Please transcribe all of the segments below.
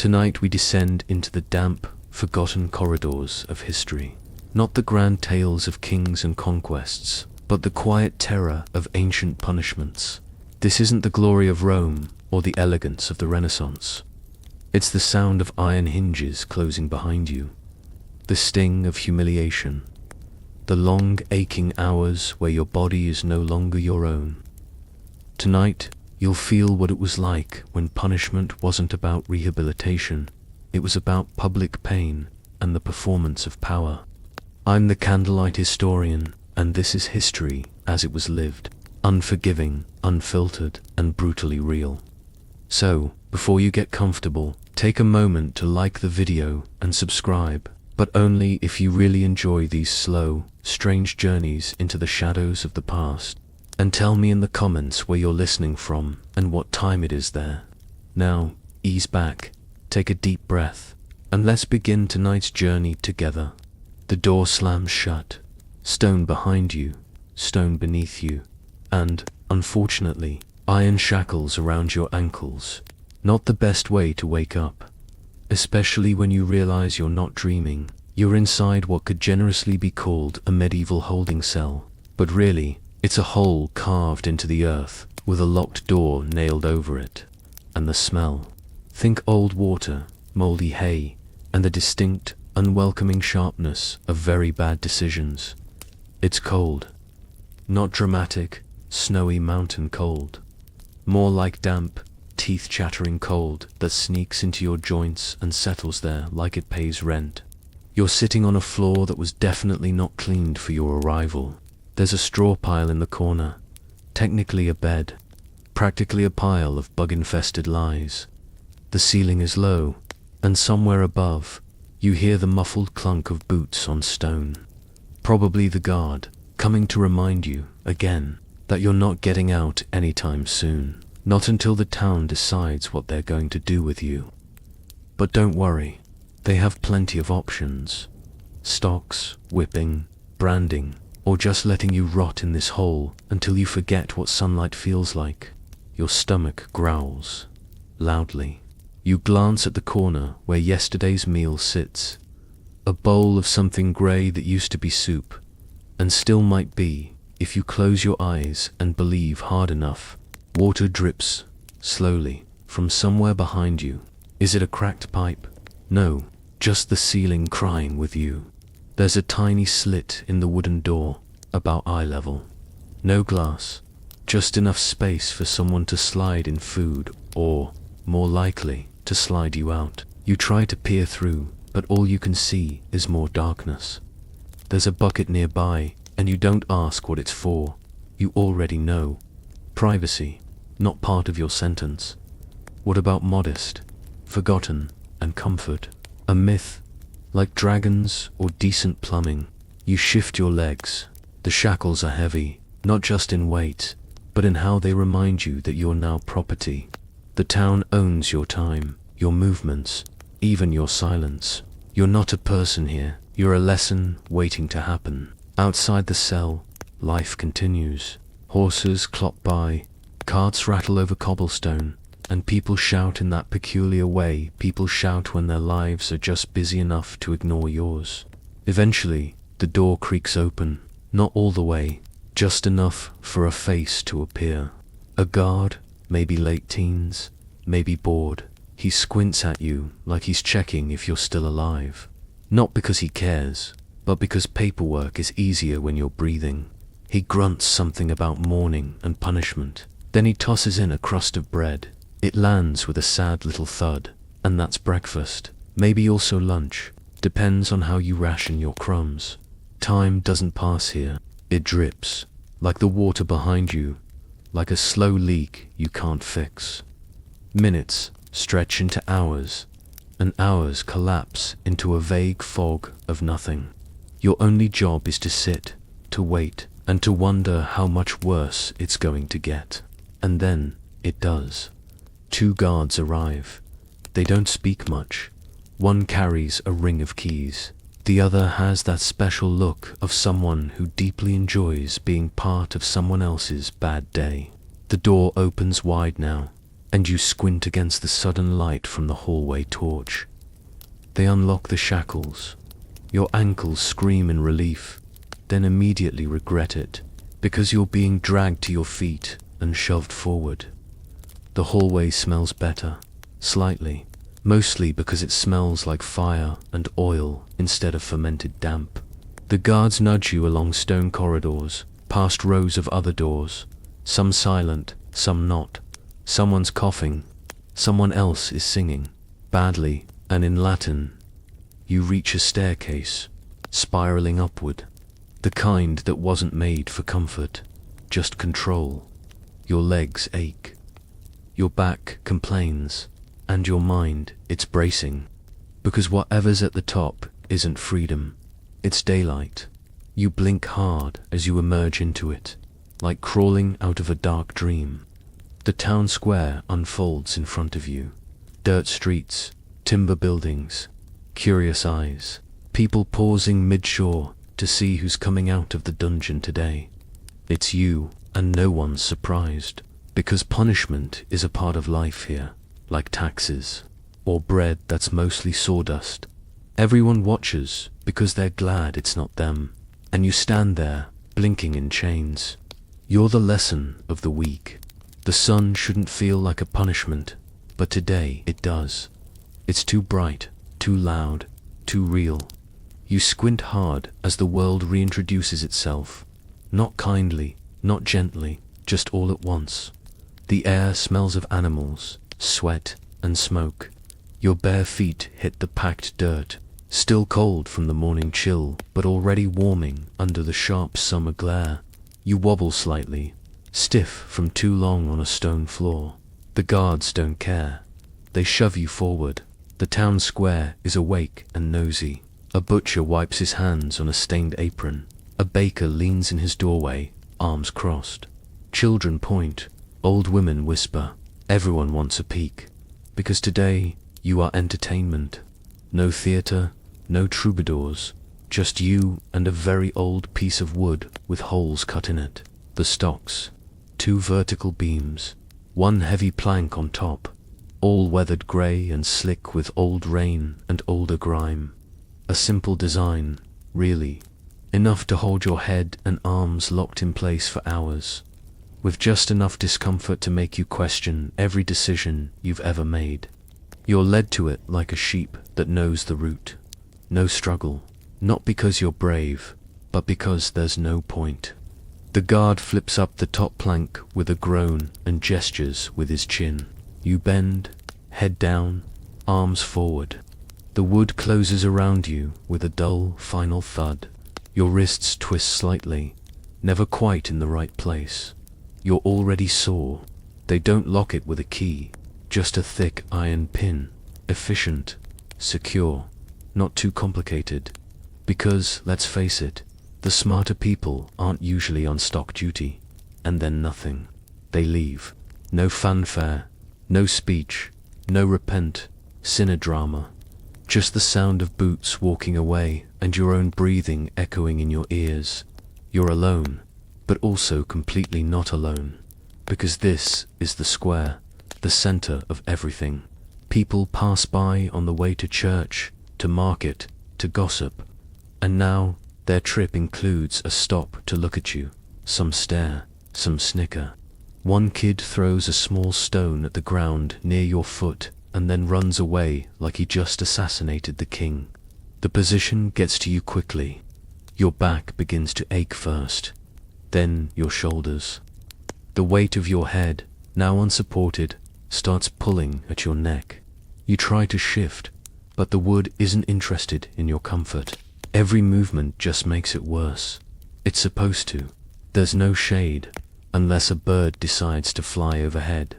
Tonight we descend into the damp, forgotten corridors of history. Not the grand tales of kings and conquests, but the quiet terror of ancient punishments. This isn't the glory of Rome or the elegance of the Renaissance. It's the sound of iron hinges closing behind you, the sting of humiliation, the long aching hours where your body is no longer your own. Tonight, you'll feel what it was like when punishment wasn't about rehabilitation. It was about public pain and the performance of power. I'm the candlelight historian, and this is history as it was lived, unforgiving, unfiltered, and brutally real. So, before you get comfortable, take a moment to like the video and subscribe, but only if you really enjoy these slow, strange journeys into the shadows of the past. And tell me in the comments where you're listening from and what time it is there. Now, ease back, take a deep breath, and let's begin tonight's journey together. The door slams shut, stone behind you, stone beneath you, and, unfortunately, iron shackles around your ankles. Not the best way to wake up, especially when you realize you're not dreaming. You're inside what could generously be called a medieval holding cell, but really, it's a hole carved into the earth with a locked door nailed over it. And the smell. Think old water, moldy hay, and the distinct, unwelcoming sharpness of very bad decisions. It's cold. Not dramatic, snowy mountain cold. More like damp, teeth-chattering cold that sneaks into your joints and settles there like it pays rent. You're sitting on a floor that was definitely not cleaned for your arrival. There's a straw pile in the corner, technically a bed, practically a pile of bug-infested lies. The ceiling is low, and somewhere above, you hear the muffled clunk of boots on stone. Probably the guard, coming to remind you, again, that you're not getting out anytime soon. Not until the town decides what they're going to do with you. But don't worry, they have plenty of options. Stocks, whipping, branding, or just letting you rot in this hole until you forget what sunlight feels like. Your stomach growls loudly. You glance at the corner where yesterday's meal sits, a bowl of something grey that used to be soup, and still might be if you close your eyes and believe hard enough. Water drips, slowly, from somewhere behind you. Is it a cracked pipe? No, just the ceiling crying with you. There's a tiny slit in the wooden door, about eye level. No glass, just enough space for someone to slide in food, or, more likely, to slide you out. You try to peer through, but all you can see is more darkness. There's a bucket nearby, and you don't ask what it's for. You already know. Privacy, not part of your sentence. What about modest, forgotten, and comfort? A myth, like dragons or decent plumbing. You shift your legs. The shackles are heavy, not just in weight, but in how they remind you that you're now property. The town owns your time, your movements, even your silence. You're not a person here, you're a lesson waiting to happen. Outside the cell, life continues. Horses clop by, carts rattle over cobblestone, and people shout in that peculiar way people shout when their lives are just busy enough to ignore yours. Eventually, the door creaks open, not all the way, just enough for a face to appear. A guard, maybe late teens, maybe bored. He squints at you like he's checking if you're still alive. Not because he cares, but because paperwork is easier when you're breathing. He grunts something about mourning and punishment. Then he tosses in a crust of bread. It lands with a sad little thud, and that's breakfast. Maybe also lunch. Depends on how you ration your crumbs. Time doesn't pass here. It drips, like the water behind you, like a slow leak you can't fix. Minutes stretch into hours, and hours collapse into a vague fog of nothing. Your only job is to sit, to wait, and to wonder how much worse it's going to get. And then, it does. 2 guards arrive. They don't speak much. One carries a ring of keys. The other has that special look of someone who deeply enjoys being part of someone else's bad day. The door opens wide now, and you squint against the sudden light from the hallway torch. They unlock the shackles. Your ankles scream in relief, then immediately regret it, because you're being dragged to your feet and shoved forward. The hallway smells better, slightly, mostly because it smells like fire and oil instead of fermented damp. The guards nudge you along stone corridors, past rows of other doors, some silent, some not. Someone's coughing, someone else is singing, badly and in Latin. You reach a staircase, spiraling upward, the kind that wasn't made for comfort, just control. Your legs ache, your back complains, and your mind, it's bracing, because whatever's at the top isn't freedom, it's daylight. You blink hard as you emerge into it, like crawling out of a dark dream. The town square unfolds in front of you. Dirt streets, timber buildings, curious eyes, people pausing mid-shore to see who's coming out of the dungeon today. It's you, and no one's surprised, because punishment is a part of life here, like taxes, or bread that's mostly sawdust. Everyone watches because they're glad it's not them, and you stand there, blinking in chains. You're the lesson of the week. The sun shouldn't feel like a punishment, but today it does. It's too bright, too loud, too real. You squint hard as the world reintroduces itself. Not kindly, not gently, just all at once. The air smells of animals, sweat, and smoke. Your bare feet hit the packed dirt, still cold from the morning chill, but already warming under the sharp summer glare. You wobble slightly, stiff from too long on a stone floor. The guards don't care. They shove you forward. The town square is awake and nosy. A butcher wipes his hands on a stained apron. A baker leans in his doorway, arms crossed. Children point. Old women whisper. Everyone wants a peek. Because today, you are entertainment. No theater, no troubadours. Just you and a very old piece of wood with holes cut in it. The stocks. 2 vertical beams. 1 heavy plank on top. All weathered grey and slick with old rain and older grime. A simple design, really. Enough to hold your head and arms locked in place for hours. With just enough discomfort to make you question every decision you've ever made. You're led to it like a sheep that knows the route. No struggle. Not because you're brave, but because there's no point. The guard flips up the top plank with a groan and gestures with his chin. You bend, head down, arms forward. The wood closes around you with a dull, final thud. Your wrists twist slightly, never quite in the right place. You're already sore. They don't lock it with a key, just a thick iron pin. Efficient, secure, not too complicated. Because, let's face it, the smarter people aren't usually on stock duty. And then nothing. They leave. No fanfare, no speech, no repent, cinedrama. Just the sound of boots walking away and your own breathing echoing in your ears. You're alone, but also completely not alone. Because this is the square, the center of everything. People pass by on the way to church, to market, to gossip. And now, their trip includes a stop to look at you. Some stare, some snicker. One kid throws a small stone at the ground near your foot and then runs away like he just assassinated the king. The position gets to you quickly. Your back begins to ache first, then your shoulders. The weight of your head, now unsupported, starts pulling at your neck. You try to shift, but the wood isn't interested in your comfort. Every movement just makes it worse. It's supposed to. There's no shade, unless a bird decides to fly overhead,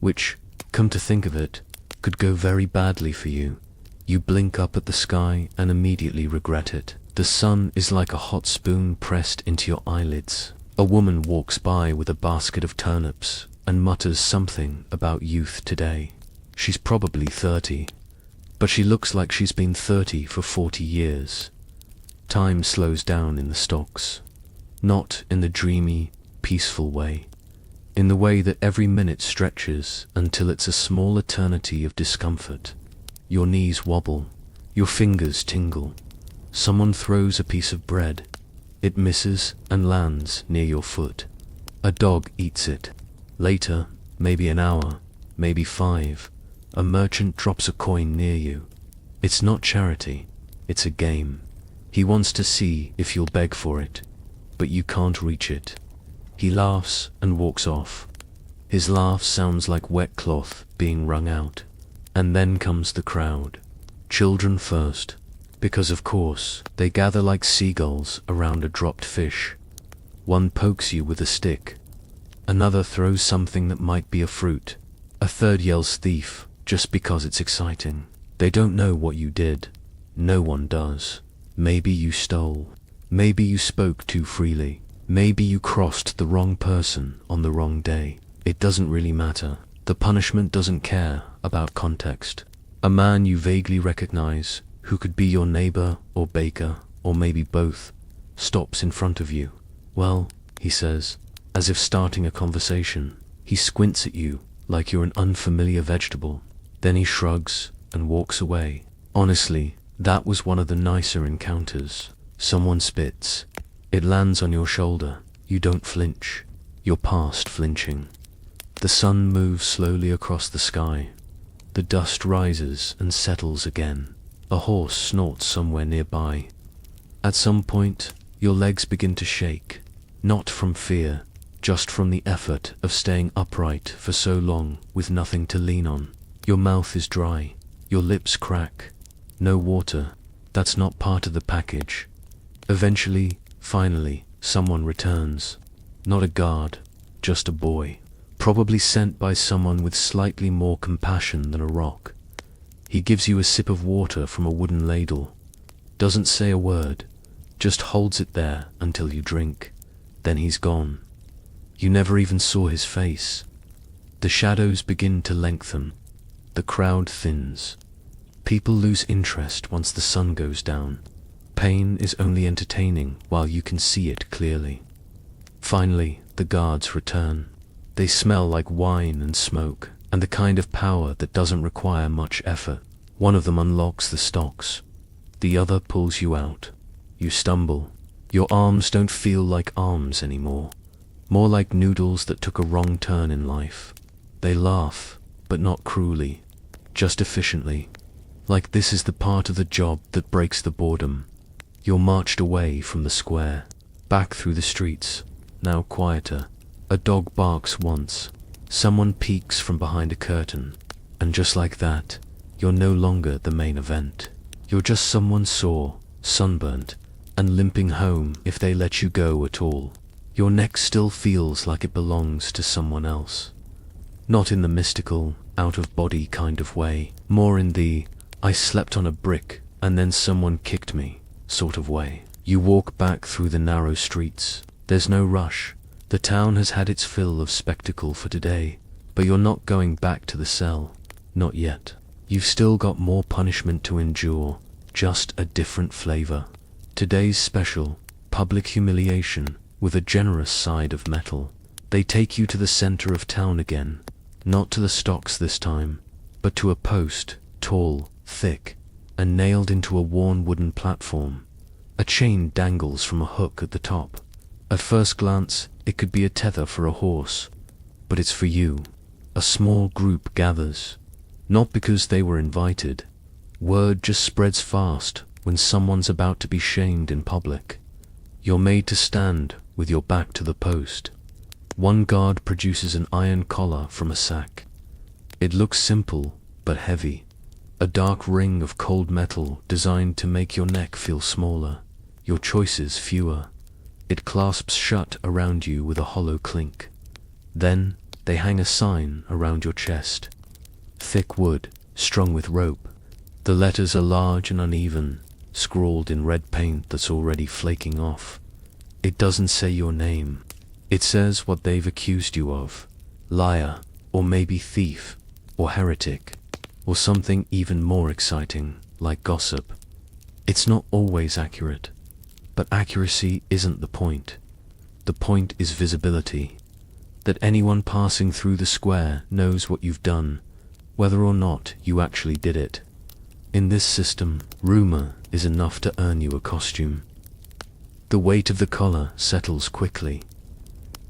which, come to think of it, could go very badly for you. You blink up at the sky and immediately regret it. The sun is like a hot spoon pressed into your eyelids. A woman walks by with a basket of turnips and mutters something about youth today. She's probably 30, but she looks like she's been 30 for 40 years. Time slows down in the stocks. Not in the dreamy, peaceful way. in the way that every minute stretches until it's a small eternity of discomfort. Your knees wobble, your fingers tingle. Someone throws a piece of bread. It misses and lands near your foot. A dog eats it. Later, maybe an hour, maybe 5, a merchant drops a coin near you. It's not charity, it's a game. He wants to see if you'll beg for it, but you can't reach it. He laughs and walks off. His laugh sounds like wet cloth being wrung out. And then comes the crowd. Children first, because of course, they gather like seagulls around a dropped fish. One pokes you with a stick. Another throws something that might be a fruit. A third yells thief, just because it's exciting. They don't know what you did. No one does. Maybe you stole. Maybe you spoke too freely. Maybe you crossed the wrong person on the wrong day. It doesn't really matter. The punishment doesn't care about context. A man you vaguely recognize, who could be your neighbor or baker, or maybe both, stops in front of you. Well, he says, as if starting a conversation. He squints at you like you're an unfamiliar vegetable. Then he shrugs and walks away. Honestly, that was one of the nicer encounters. Someone spits. It lands on your shoulder. You don't flinch. You're past flinching. The sun moves slowly across the sky. The dust rises and settles again. A horse snorts somewhere nearby. At some point, your legs begin to shake. Not from fear, just from the effort of staying upright for so long with nothing to lean on. Your mouth is dry. Your lips crack. No water. That's not part of the package. Eventually, finally, someone returns. Not a guard, just a boy. Probably sent by someone with slightly more compassion than a rock. He gives you a sip of water from a wooden ladle. Doesn't say a word, just holds it there until you drink. Then he's gone. You never even saw his face. The shadows begin to lengthen. The crowd thins. People lose interest once the sun goes down. Pain is only entertaining while you can see it clearly. Finally, the guards return. They smell like wine and smoke, and the kind of power that doesn't require much effort. One of them unlocks the stocks. The other pulls you out. You stumble. Your arms don't feel like arms anymore. More like noodles that took a wrong turn in life. They laugh, but not cruelly, just efficiently. Like this is the part of the job that breaks the boredom. You're marched away from the square, back through the streets, now quieter. A dog barks once. Someone peeks from behind a curtain. And just like that, you're no longer the main event. You're just someone sore, sunburnt, and limping home if they let you go at all. Your neck still feels like it belongs to someone else. Not in the mystical, out-of-body kind of way. More in the, I slept on a brick and then someone kicked me, sort of way. You walk back through the narrow streets. There's no rush. The town has had its fill of spectacle for today, but you're not going back to the cell. Not yet. You've still got more punishment to endure, just a different flavor. Today's special, public humiliation, with a generous side of metal. They take you to the center of town again, not to the stocks this time, but to a post, tall, thick, and nailed into a worn wooden platform. A chain dangles from a hook at the top. At first glance, it could be a tether for a horse, but it's for you. A small group gathers, not because they were invited. Word just spreads fast when someone's about to be shamed in public. You're made to stand with your back to the post. One guard produces an iron collar from a sack. It looks simple, but heavy. A dark ring of cold metal designed to make your neck feel smaller, your choices fewer. It clasps shut around you with a hollow clink. Then, they hang a sign around your chest. Thick wood, strung with rope. The letters are large and uneven, scrawled in red paint that's already flaking off. It doesn't say your name. It says what they've accused you of. Liar, or maybe thief, or heretic, or something even more exciting, like gossip. It's not always accurate. But accuracy isn't the point. The point is visibility. that anyone passing through the square knows what you've done, whether or not you actually did it. In this system, rumor is enough to earn you a costume. The weight of the collar settles quickly.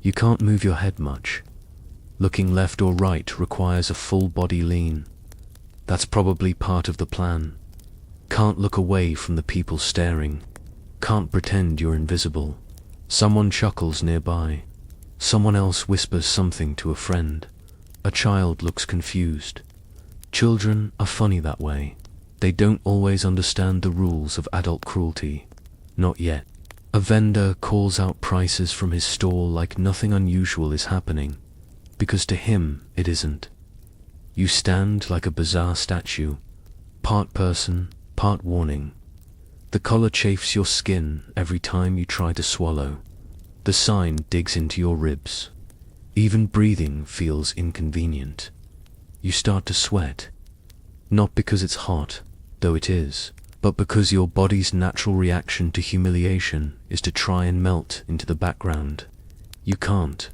You can't move your head much. Looking left or right requires a full body lean. That's probably part of the plan. Can't look away from the people staring. Can't pretend you're invisible. Someone chuckles nearby. Someone else whispers something to a friend. A child looks confused. Children are funny that way. They don't always understand the rules of adult cruelty. Not yet. A vendor calls out prices from his stall like nothing unusual is happening, because to him it isn't. You stand like a bizarre statue, part person, part warning. The collar chafes your skin every time you try to swallow. The sign digs into your ribs. Even breathing feels inconvenient. You start to sweat, not because it's hot, though it is, but because your body's natural reaction to humiliation is to try and melt into the background. You can't.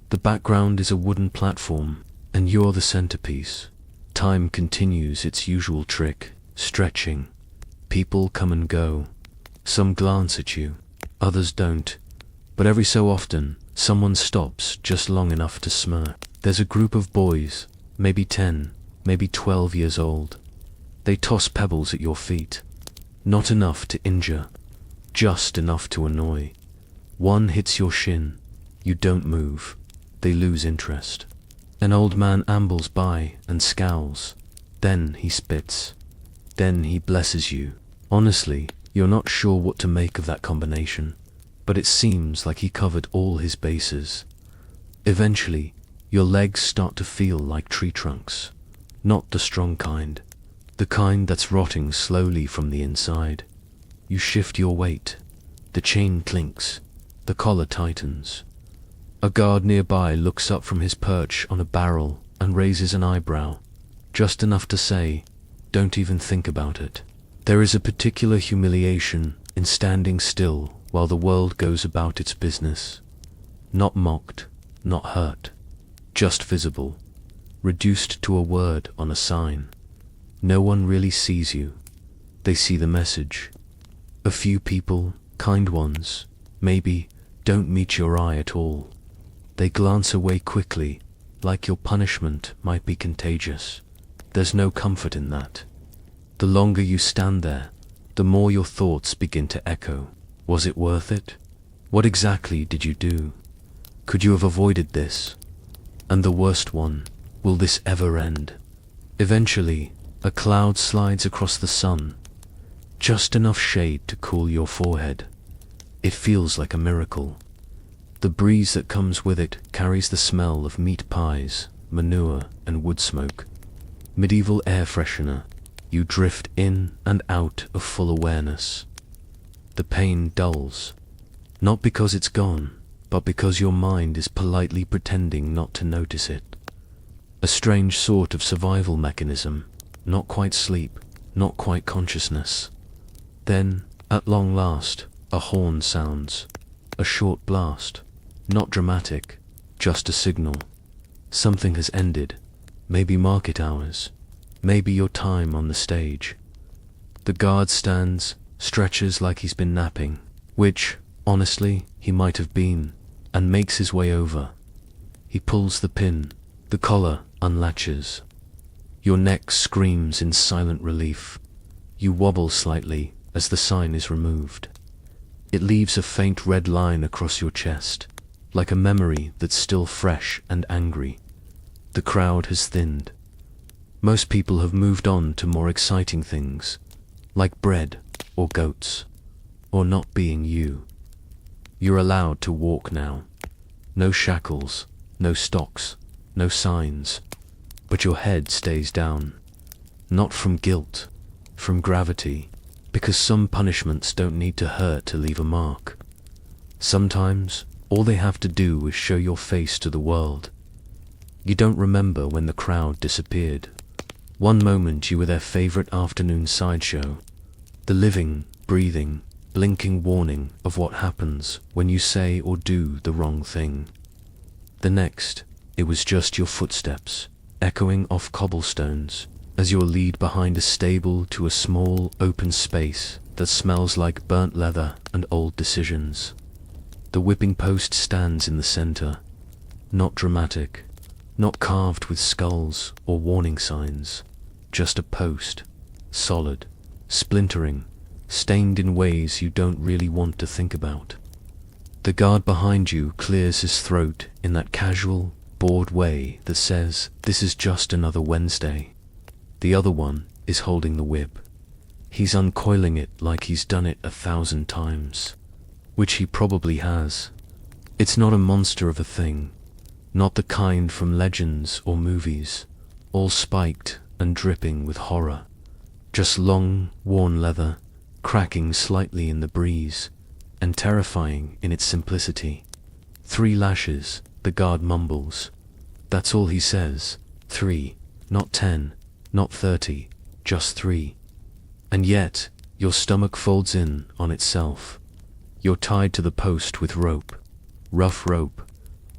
The background is a wooden platform, and you're the centerpiece. Time continues its usual trick, stretching. People come and go. Some glance at you, others don't. But every so often, someone stops just long enough to smirk. There's a group of boys, maybe 10, maybe 12 years old. They toss pebbles at your feet. Not enough to injure, just enough to annoy. One hits your shin. You don't move. They lose interest. An old man ambles by and scowls. Then he spits. Then he blesses you. Honestly, you're not sure what to make of that combination, but it seems like he covered all his bases. Eventually, your legs start to feel like tree trunks. Not the strong kind. The kind that's rotting slowly from the inside. You shift your weight. The chain clinks. The collar tightens. A guard nearby looks up from his perch on a barrel and raises an eyebrow, just enough to say, "Don't even think about it." There is a particular humiliation in standing still while the world goes about its business. Not mocked, not hurt, just visible, reduced to a word on a sign. No one really sees you. They see the message. A few people, kind ones, maybe, don't meet your eye at all. They glance away quickly, like your punishment might be contagious. There's no comfort in that. The longer you stand there, the more your thoughts begin to echo. Was it worth it? What exactly did you do? Could you have avoided this? And the worst one, will this ever end? Eventually, a cloud slides across the sun, just enough shade to cool your forehead. It feels like a miracle. The breeze that comes with it carries the smell of meat pies, manure, and wood smoke. Medieval air freshener. You drift in and out of full awareness. The pain dulls, not because it's gone, but because your mind is politely pretending not to notice it. A strange sort of survival mechanism. Not quite sleep, not quite consciousness. Then, at long last, a horn sounds. A short blast. Not dramatic, just a signal. Something has ended. Maybe market hours. Maybe your time on the stage. The guard stands, stretches like he's been napping, which, honestly, he might have been, and makes his way over. He pulls the pin. The collar unlatches. Your neck screams in silent relief. You wobble slightly as the sign is removed. It leaves a faint red line across your chest, like a memory that's still fresh and angry. The crowd has thinned. Most people have moved on to more exciting things, like bread or goats, or not being you. You're allowed to walk now. No shackles, no stocks, no signs. But your head stays down. Not from guilt, from gravity, because some punishments don't need to hurt to leave a mark. Sometimes, all they have to do is show your face to the world. You don't remember when the crowd disappeared. One moment you were their favorite afternoon sideshow. The living, breathing, blinking warning of what happens when you say or do the wrong thing. The next, it was just your footsteps, echoing off cobblestones, as your lead behind a stable to a small, open space that smells like burnt leather and old decisions. The whipping post stands in the center, not dramatic, not carved with skulls or warning signs, just a post, solid, splintering, stained in ways you don't really want to think about. The guard behind you clears his throat in that casual, bored way that says, "This is just another Wednesday." The other one is holding the whip. He's uncoiling it like he's done it 1,000 times, which he probably has. It's not a monster of a thing, not the kind from legends or movies, all spiked and dripping with horror. Just long, worn leather, cracking slightly in the breeze, and terrifying in its simplicity. 3 lashes, the guard mumbles. That's all he says. 3, not 10, not 30, just 3. And yet, your stomach folds in on itself. You're tied to the post with rope. Rough rope.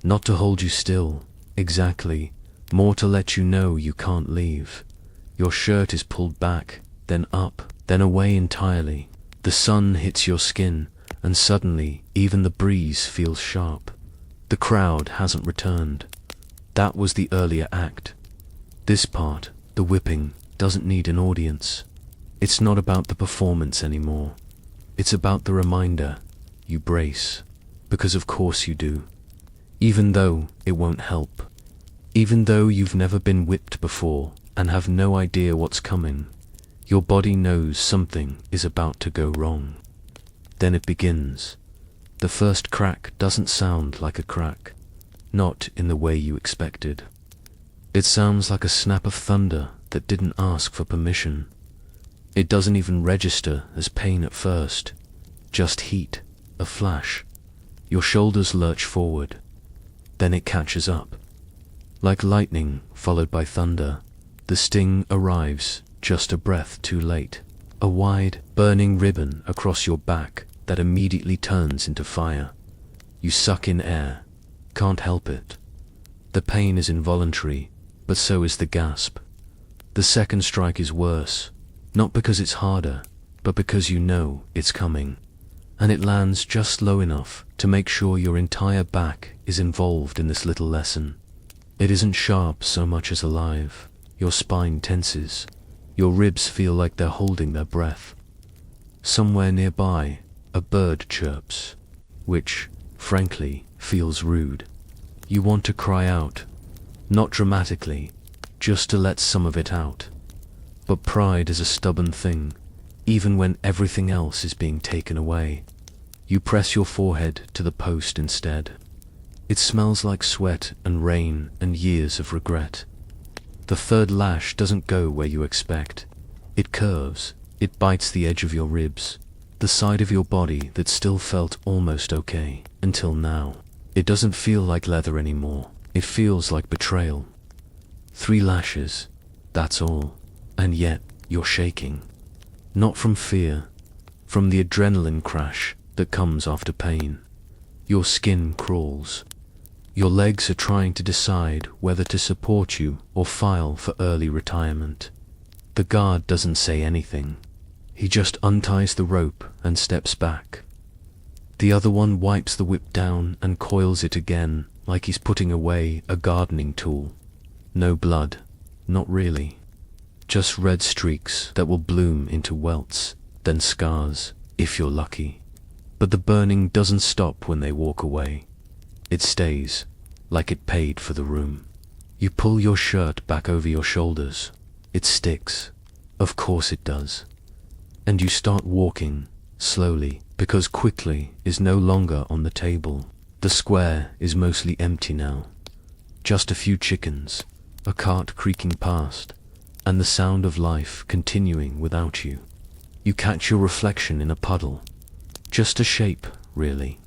Not to hold you still, exactly, more to let you know you can't leave. Your shirt is pulled back, then up, then away entirely. The sun hits your skin, and suddenly even the breeze feels sharp. The crowd hasn't returned. That was the earlier act. This part, the whipping, doesn't need an audience. It's not about the performance anymore. It's about the reminder. You brace, because of course you do. Even though it won't help. Even though you've never been whipped before and have no idea what's coming, your body knows something is about to go wrong. Then it begins. The first crack doesn't sound like a crack, not in the way you expected. It sounds like a snap of thunder that didn't ask for permission. It doesn't even register as pain at first, just heat, a flash. Your shoulders lurch forward. Then it catches up. Like lightning followed by thunder, the sting arrives just a breath too late. A wide, burning ribbon across your back that immediately turns into fire. You suck in air. Can't help it. The pain is involuntary, but so is the gasp. The second strike is worse, not because it's harder, but because you know it's coming. And it lands just low enough to make sure your entire back is involved in this little lesson. It isn't sharp so much as alive. Your spine tenses. Your ribs feel like they're holding their breath. Somewhere nearby, a bird chirps, which, frankly, feels rude. You want to cry out, not dramatically, just to let some of it out. But pride is a stubborn thing, even when everything else is being taken away. You press your forehead to the post instead. It smells like sweat and rain and years of regret. The third lash doesn't go where you expect. It curves, it bites the edge of your ribs, the side of your body that still felt almost okay, until now. It doesn't feel like leather anymore. It feels like betrayal. 3 lashes, that's all. And yet, you're shaking. Not from fear, from the adrenaline crash that comes after pain. Your skin crawls. Your legs are trying to decide whether to support you or file for early retirement. The guard doesn't say anything. He just unties the rope and steps back. The other one wipes the whip down and coils it again like he's putting away a gardening tool. No blood, not really. Just red streaks that will bloom into welts, then scars, if you're lucky. But the burning doesn't stop when they walk away. It stays, like it paid for the room. You pull your shirt back over your shoulders. It sticks. Of course it does. And you start walking, slowly, because quickly is no longer on the table. The square is mostly empty now. Just a few chickens, a cart creaking past, and the sound of life continuing without you. You catch your reflection in a puddle. Just a shape, really,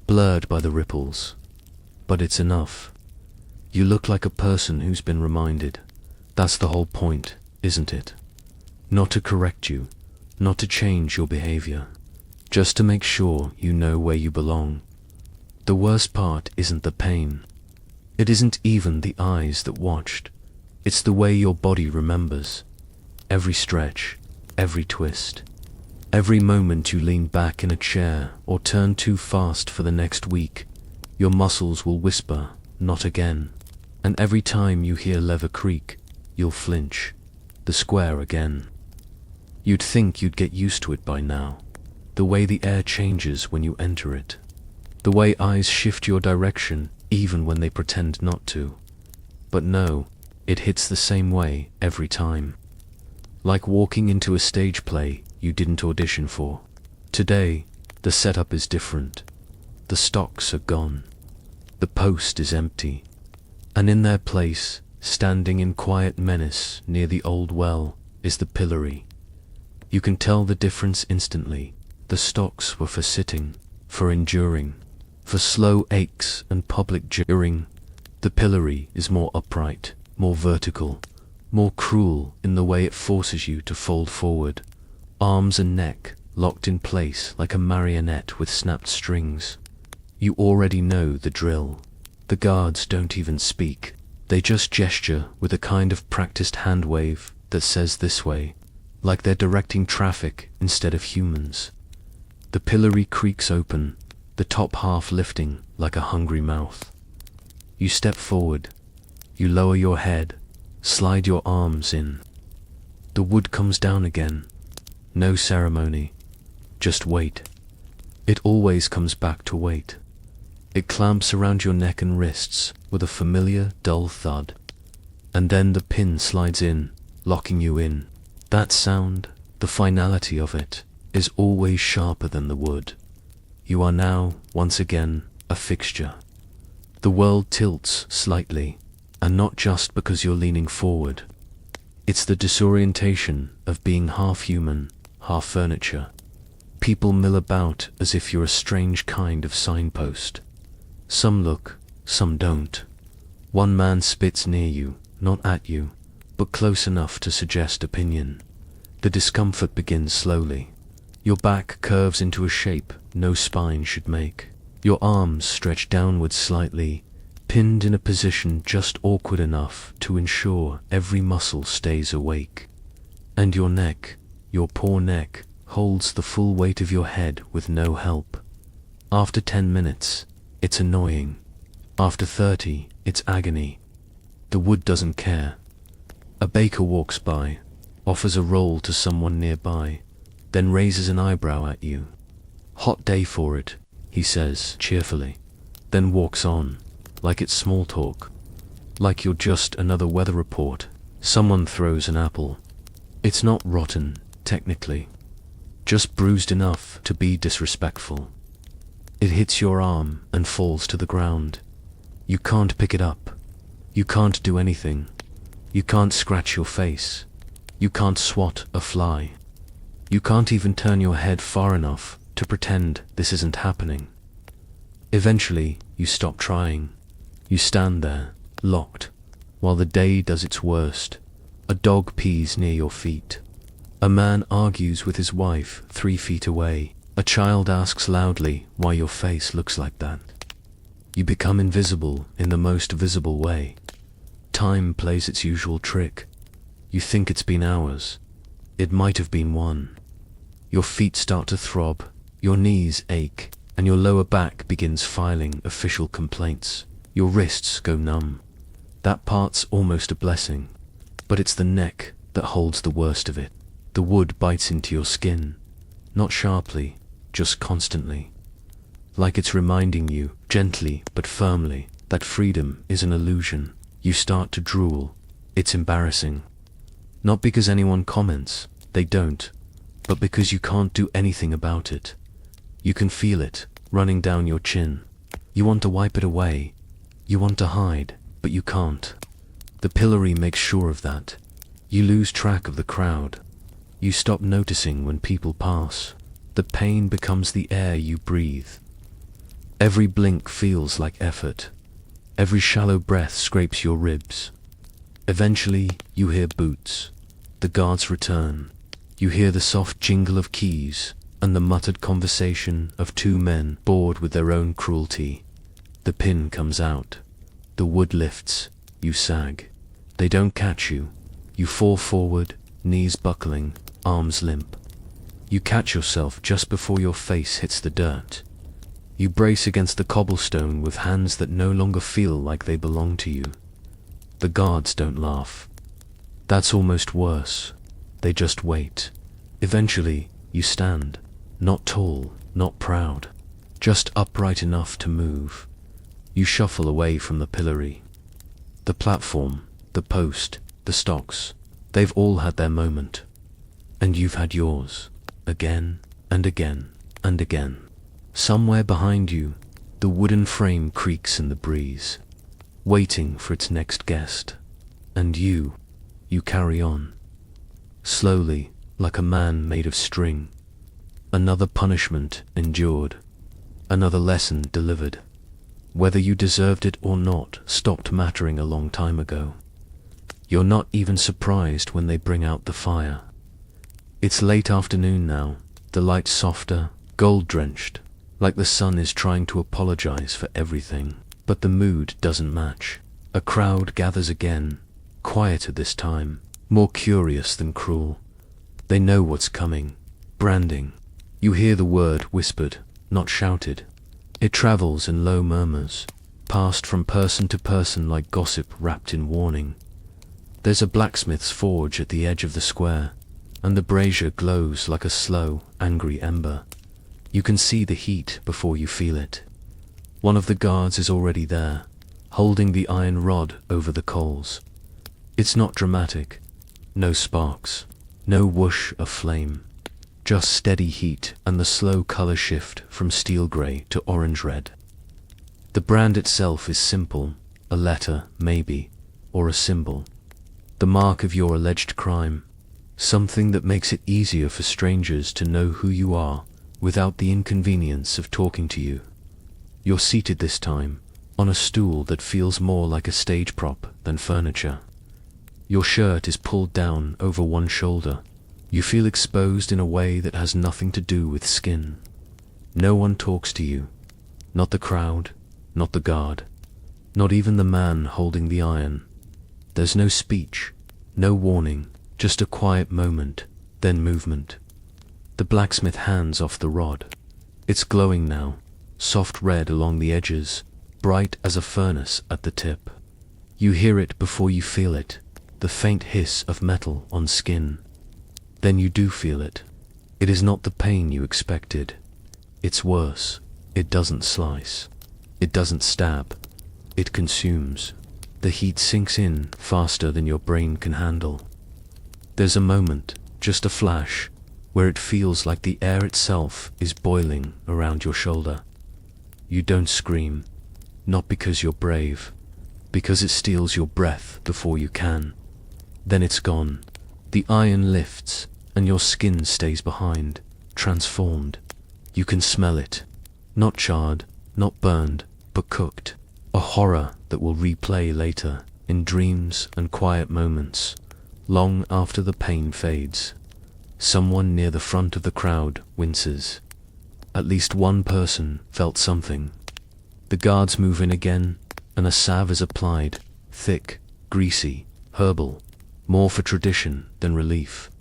blurred by the ripples. But it's enough. You look like a person who's been reminded. That's the whole point, isn't it? Not to correct you, not to change your behavior, just to make sure you know where you belong. The worst part isn't the pain. It isn't even the eyes that watched. It's the way your body remembers. Every stretch, every twist, every moment you lean back in a chair or turn too fast for the next week, your muscles will whisper, "Not again." And every time you hear leather creak, you'll flinch. The square again. You'd think you'd get used to it by now. The way the air changes when you enter it. The way eyes shift your direction even when they pretend not to. But no, it hits the same way every time. Like walking into a stage play you didn't audition for. Today, the setup is different. The stocks are gone. The post is empty. And in their place, standing in quiet menace near the old well, is the pillory. You can tell the difference instantly. The stocks were for sitting, for enduring, for slow aches and public jeering. The pillory is more upright, more vertical, more cruel in the way it forces you to fold forward, arms and neck locked in place like a marionette with snapped strings. You already know the drill. The guards don't even speak. They just gesture with a kind of practiced hand wave that says this way, like they're directing traffic instead of humans. The pillory creaks open, the top half lifting like a hungry mouth. You step forward. You lower your head, slide your arms in. The wood comes down again. No ceremony, just weight. It always comes back to weight. It clamps around your neck and wrists with a familiar, dull thud. And then the pin slides in, locking you in. That sound, the finality of it, is always sharper than the wood. You are now, once again, a fixture. The world tilts slightly, and not just because you're leaning forward. It's the disorientation of being half human, half furniture. People mill about as if you're a strange kind of signpost. Some look, some don't. One man spits near you, not at you, but close enough to suggest opinion. The discomfort begins slowly. Your back curves into a shape no spine should make. Your arms stretch downwards slightly, pinned in a position just awkward enough to ensure every muscle stays awake. And your neck, your poor neck, holds the full weight of your head with no help. After 10 minutes, it's annoying. After 30, it's agony. The wood doesn't care. A baker walks by, offers a roll to someone nearby, then raises an eyebrow at you. "Hot day for it," he says cheerfully, then walks on, like it's small talk, like you're just another weather report. Someone throws an apple. It's not rotten, technically, just bruised enough to be disrespectful. It hits your arm and falls to the ground. You can't pick it up. You can't do anything. You can't scratch your face. You can't swat a fly. You can't even turn your head far enough to pretend this isn't happening. Eventually, you stop trying. You stand there, locked, while the day does its worst. A dog pees near your feet. A man argues with his wife 3 feet away. A child asks loudly why your face looks like that. You become invisible in the most visible way. Time plays its usual trick. You think it's been hours. It might have been 1. Your feet start to throb, your knees ache, and your lower back begins filing official complaints. Your wrists go numb. That part's almost a blessing, but it's the neck that holds the worst of it. The wood bites into your skin, not sharply, just constantly. Like it's reminding you, gently but firmly, that freedom is an illusion. You start to drool. It's embarrassing. Not because anyone comments, they don't, but because you can't do anything about it. You can feel it, running down your chin. You want to wipe it away. You want to hide, but you can't. The pillory makes sure of that. You lose track of the crowd. You stop noticing when people pass. The pain becomes the air you breathe. Every blink feels like effort. Every shallow breath scrapes your ribs. Eventually, you hear boots. The guards return. You hear the soft jingle of keys and the muttered conversation of 2 men bored with their own cruelty. The pin comes out. The wood lifts, you sag. They don't catch you. You fall forward, knees buckling, arms limp. You catch yourself just before your face hits the dirt. You brace against the cobblestone with hands that no longer feel like they belong to you. The guards don't laugh. That's almost worse. They just wait. Eventually, you stand. Not tall, not proud. Just upright enough to move. You shuffle away from the pillory. The platform, the post, the stocks, they've all had their moment. And you've had yours. Again, and again, and again. Somewhere behind you, the wooden frame creaks in the breeze, waiting for its next guest. And you carry on. Slowly, like a man made of string. Another punishment endured. Another lesson delivered. Whether you deserved it or not stopped mattering a long time ago. You're not even surprised when they bring out the fire. It's late afternoon now, the light softer, gold-drenched, like the sun is trying to apologize for everything. But the mood doesn't match. A crowd gathers again, quieter this time, more curious than cruel. They know what's coming. Branding. You hear the word whispered, not shouted. It travels in low murmurs, passed from person to person like gossip wrapped in warning. There's a blacksmith's forge at the edge of the square, and the brazier glows like a slow, angry ember. You can see the heat before you feel it. One of the guards is already there, holding the iron rod over the coals. It's not dramatic. No sparks, no whoosh of flame. Just steady heat and the slow color shift from steel gray to orange red. The brand itself is simple, a letter, maybe, or a symbol. The mark of your alleged crime, something that makes it easier for strangers to know who you are without the inconvenience of talking to you. You're seated this time, on a stool that feels more like a stage prop than furniture. Your shirt is pulled down over one shoulder. You feel exposed in a way that has nothing to do with skin. No one talks to you. Not the crowd, not the guard, not even the man holding the iron. There's no speech, no warning, just a quiet moment, then movement. The blacksmith hands off the rod. It's glowing now, soft red along the edges, bright as a furnace at the tip. You hear it before you feel it, the faint hiss of metal on skin. Then you do feel it. It is not the pain you expected. It's worse. It doesn't slice. It doesn't stab. It consumes. The heat sinks in faster than your brain can handle. There's a moment, just a flash, where it feels like the air itself is boiling around your shoulder. You don't scream, not because you're brave, because it steals your breath before you can. Then it's gone. The iron lifts, and your skin stays behind, transformed. You can smell it. Not charred, not burned, but cooked. A horror that will replay later, in dreams and quiet moments, long after the pain fades. Someone near the front of the crowd winces. At least one person felt something. The guards move in again, and a salve is applied, thick, greasy, herbal, more for tradition than relief.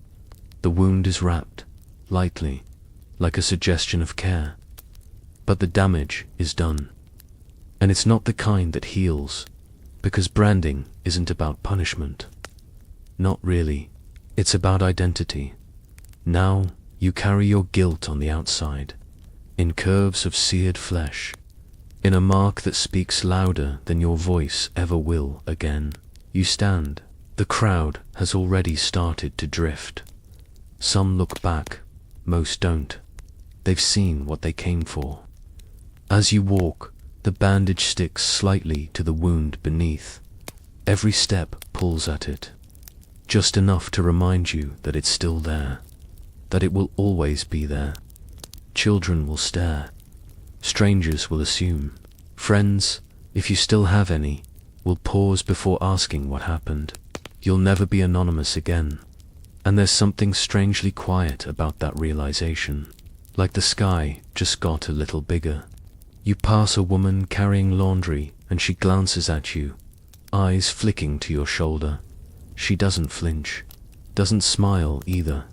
The wound is wrapped, lightly, like a suggestion of care. But the damage is done. And it's not the kind that heals, because branding isn't about punishment. Not really. It's about identity. Now you carry your guilt on the outside, in curves of seared flesh, in a mark that speaks louder than your voice ever will again. You stand. The crowd has already started to drift. Some look back, most don't. They've seen what they came for. As you walk, the bandage sticks slightly to the wound beneath. Every step pulls at it, just enough to remind you that it's still there, that it will always be there. Children will stare. Strangers will assume. Friends, if you still have any, will pause before asking what happened. You'll never be anonymous again. And there's something strangely quiet about that realization, like the sky just got a little bigger. You pass a woman carrying laundry and she glances at you, eyes flicking to your shoulder. She doesn't flinch, doesn't smile either,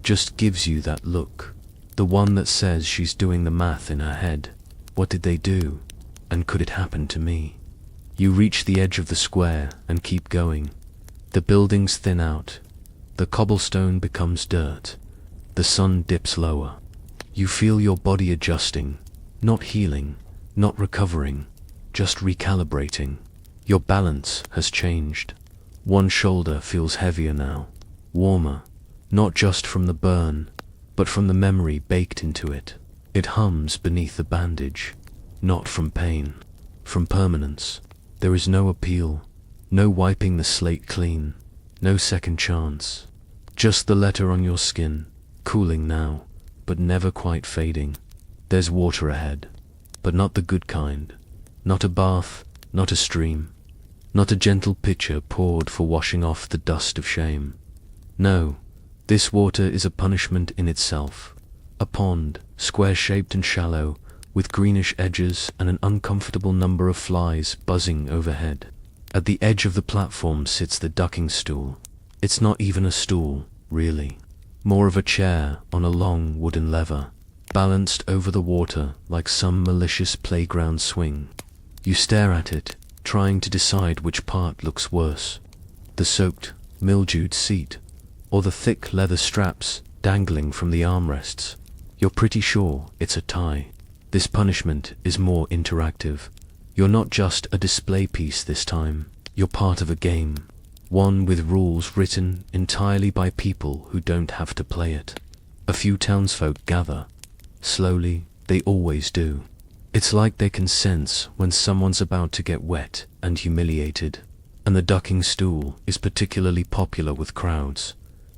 just gives you that look, the one that says she's doing the math in her head. What did they do? And could it happen to me? You reach the edge of the square and keep going. The buildings thin out. The cobblestone becomes dirt. The sun dips lower. You feel your body adjusting, not healing, not recovering, just recalibrating. Your balance has changed. One shoulder feels heavier now, warmer, not just from the burn, but from the memory baked into it. It hums beneath the bandage, not from pain, from permanence. There is no appeal, no wiping the slate clean, no second chance. Just the letter on your skin, cooling now, but never quite fading. There's water ahead, but not the good kind. Not a bath, not a stream, not a gentle pitcher poured for washing off the dust of shame. No, this water is a punishment in itself. A pond, square-shaped and shallow, with greenish edges and an uncomfortable number of flies buzzing overhead. At the edge of the platform sits the ducking stool. It's not even a stool, really. More of a chair on a long wooden lever, balanced over the water like some malicious playground swing. You stare at it, trying to decide which part looks worse. The soaked, mildewed seat, or the thick leather straps dangling from the armrests. You're pretty sure it's a tie. This punishment is more interactive. You're not just a display piece this time. You're part of a game. One with rules written entirely by people who don't have to play it. A few townsfolk gather. Slowly, they always do. It's like they can sense when someone's about to get wet and humiliated. And the ducking stool is particularly popular with crowds.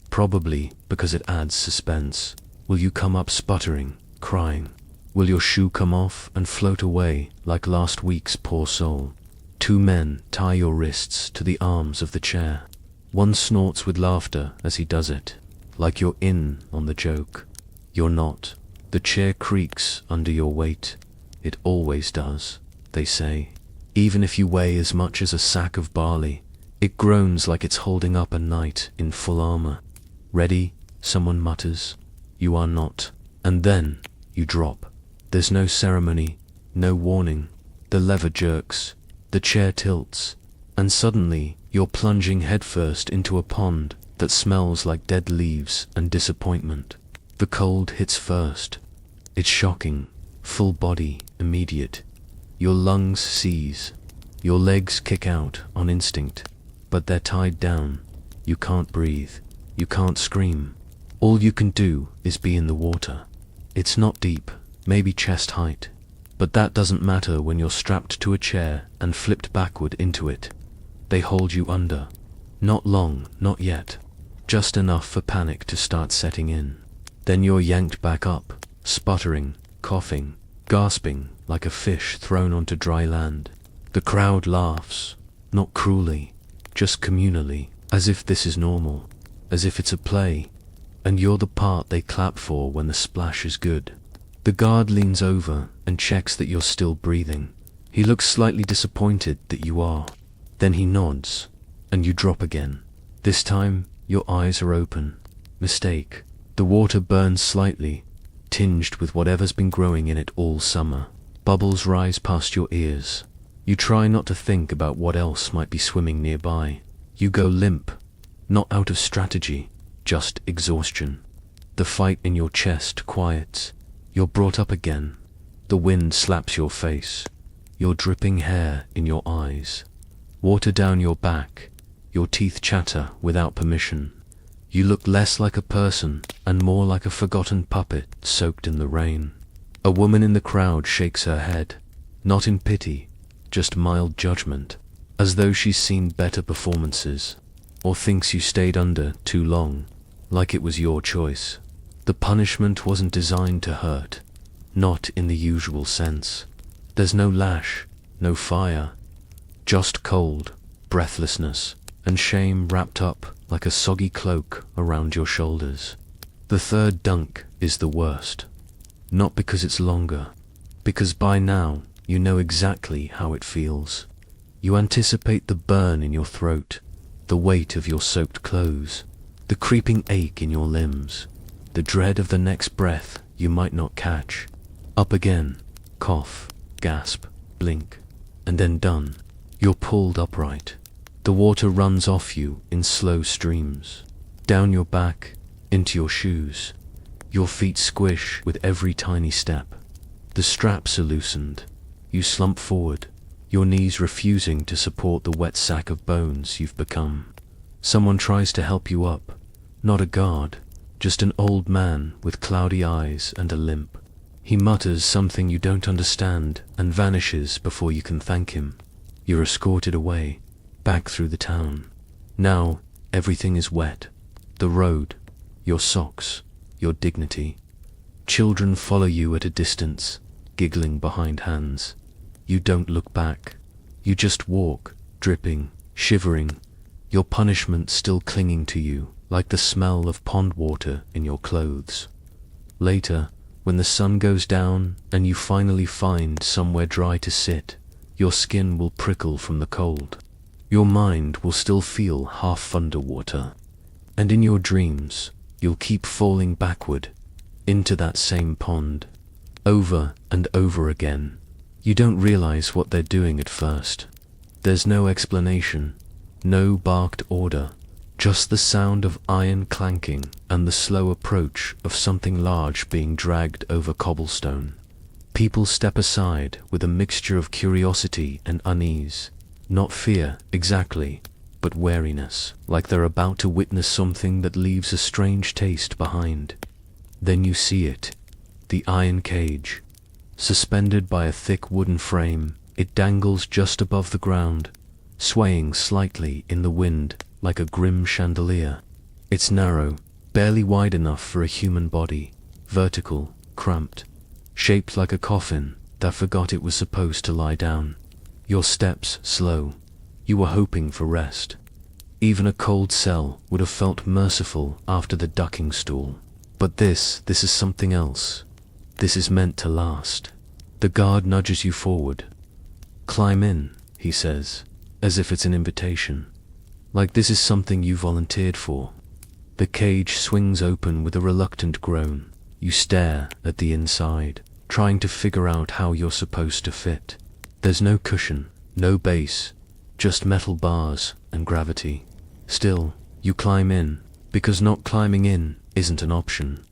Probably because it adds suspense. Will you come up sputtering, crying? Will your shoe come off and float away like last week's poor soul? Two men tie your wrists to the arms of the chair. One snorts with laughter as he does it, like you're in on the joke. You're not. The chair creaks under your weight. It always does, they say. Even if you weigh as much as a sack of barley, it groans like it's holding up a knight in full armor. Ready? Someone mutters. You are not. And then you drop. There's no ceremony, no warning. The lever jerks, the chair tilts, and suddenly you're plunging headfirst into a pond that smells like dead leaves and disappointment. The cold hits first. It's shocking, full body, immediate. Your lungs seize, your legs kick out on instinct, but they're tied down. You can't breathe, you can't scream. All you can do is be in the water. It's not deep, maybe chest height, but that doesn't matter when you're strapped to a chair and flipped backward into it. They hold you under. Not long, not yet. Just enough for panic to start setting in. Then you're yanked back up, sputtering, coughing, gasping like a fish thrown onto dry land. The crowd laughs, not cruelly, just communally, as if this is normal, as if it's a play, and you're the part they clap for when the splash is good. The guard leans over and checks that you're still breathing. He looks slightly disappointed that you are. Then he nods, and you drop again. This time, your eyes are open. Mistake. The water burns slightly, tinged with whatever's been growing in it all summer. Bubbles rise past your ears. You try not to think about what else might be swimming nearby. You go limp, not out of strategy, just exhaustion. The fight in your chest quiets. You're brought up again. The wind slaps your face. Your dripping hair in your eyes. Water down your back. Your teeth chatter without permission. You look less like a person and more like a forgotten puppet soaked in the rain. A woman in the crowd shakes her head, not in pity, just mild judgment, as though she's seen better performances, or thinks you stayed under too long, like it was your choice. The punishment wasn't designed to hurt, not in the usual sense. There's no lash, no fire, just cold, breathlessness, and shame wrapped up like a soggy cloak around your shoulders. The third dunk is the worst. Not because it's longer, because by now You know exactly how it feels. You anticipate the burn in your throat, the weight of your soaked clothes, the creeping ache in your limbs, the dread of the next breath you might not catch. Up again, cough, gasp, blink, and then done. You're pulled upright. The water runs off you in slow streams, down your back, into your shoes. Your feet squish with every tiny step. The straps are loosened. You slump forward, your knees refusing to support the wet sack of bones you've become. Someone tries to help you up, not a guard, just an old man with cloudy eyes and a limp. He mutters something you don't understand and vanishes before you can thank him. You're escorted away, back through the town. Now, everything is wet. The road, your socks, your dignity. Children follow you at a distance, giggling behind hands. You don't look back. You just walk, dripping, shivering, your punishment still clinging to you, like the smell of pond water in your clothes. Later, when the sun goes down and you finally find somewhere dry to sit, your skin will prickle from the cold. Your mind will still feel half underwater. And in your dreams, you'll keep falling backward, into that same pond, over and over again. You don't realize what they're doing at first. There's no explanation, no barked order, just the sound of iron clanking and the slow approach of something large being dragged over cobblestone. People step aside with a mixture of curiosity and unease, not fear exactly, but wariness, like they're about to witness something that leaves a strange taste behind. Then you see it, the iron cage. Suspended by a thick wooden frame, it dangles just above the ground, swaying slightly in the wind like a grim chandelier. It's narrow, barely wide enough for a human body, vertical, cramped, shaped like a coffin that forgot it was supposed to lie down. Your steps slow. You were hoping for rest. Even a cold cell would have felt merciful after the ducking stool. But this is something else. This is meant to last. The guard nudges you forward. Climb in, he says, as if it's an invitation. Like this is something you volunteered for. The cage swings open with a reluctant groan. You stare at the inside, trying to figure out how you're supposed to fit. There's no cushion, no base, just metal bars and gravity. Still, you climb in, because not climbing in isn't an option.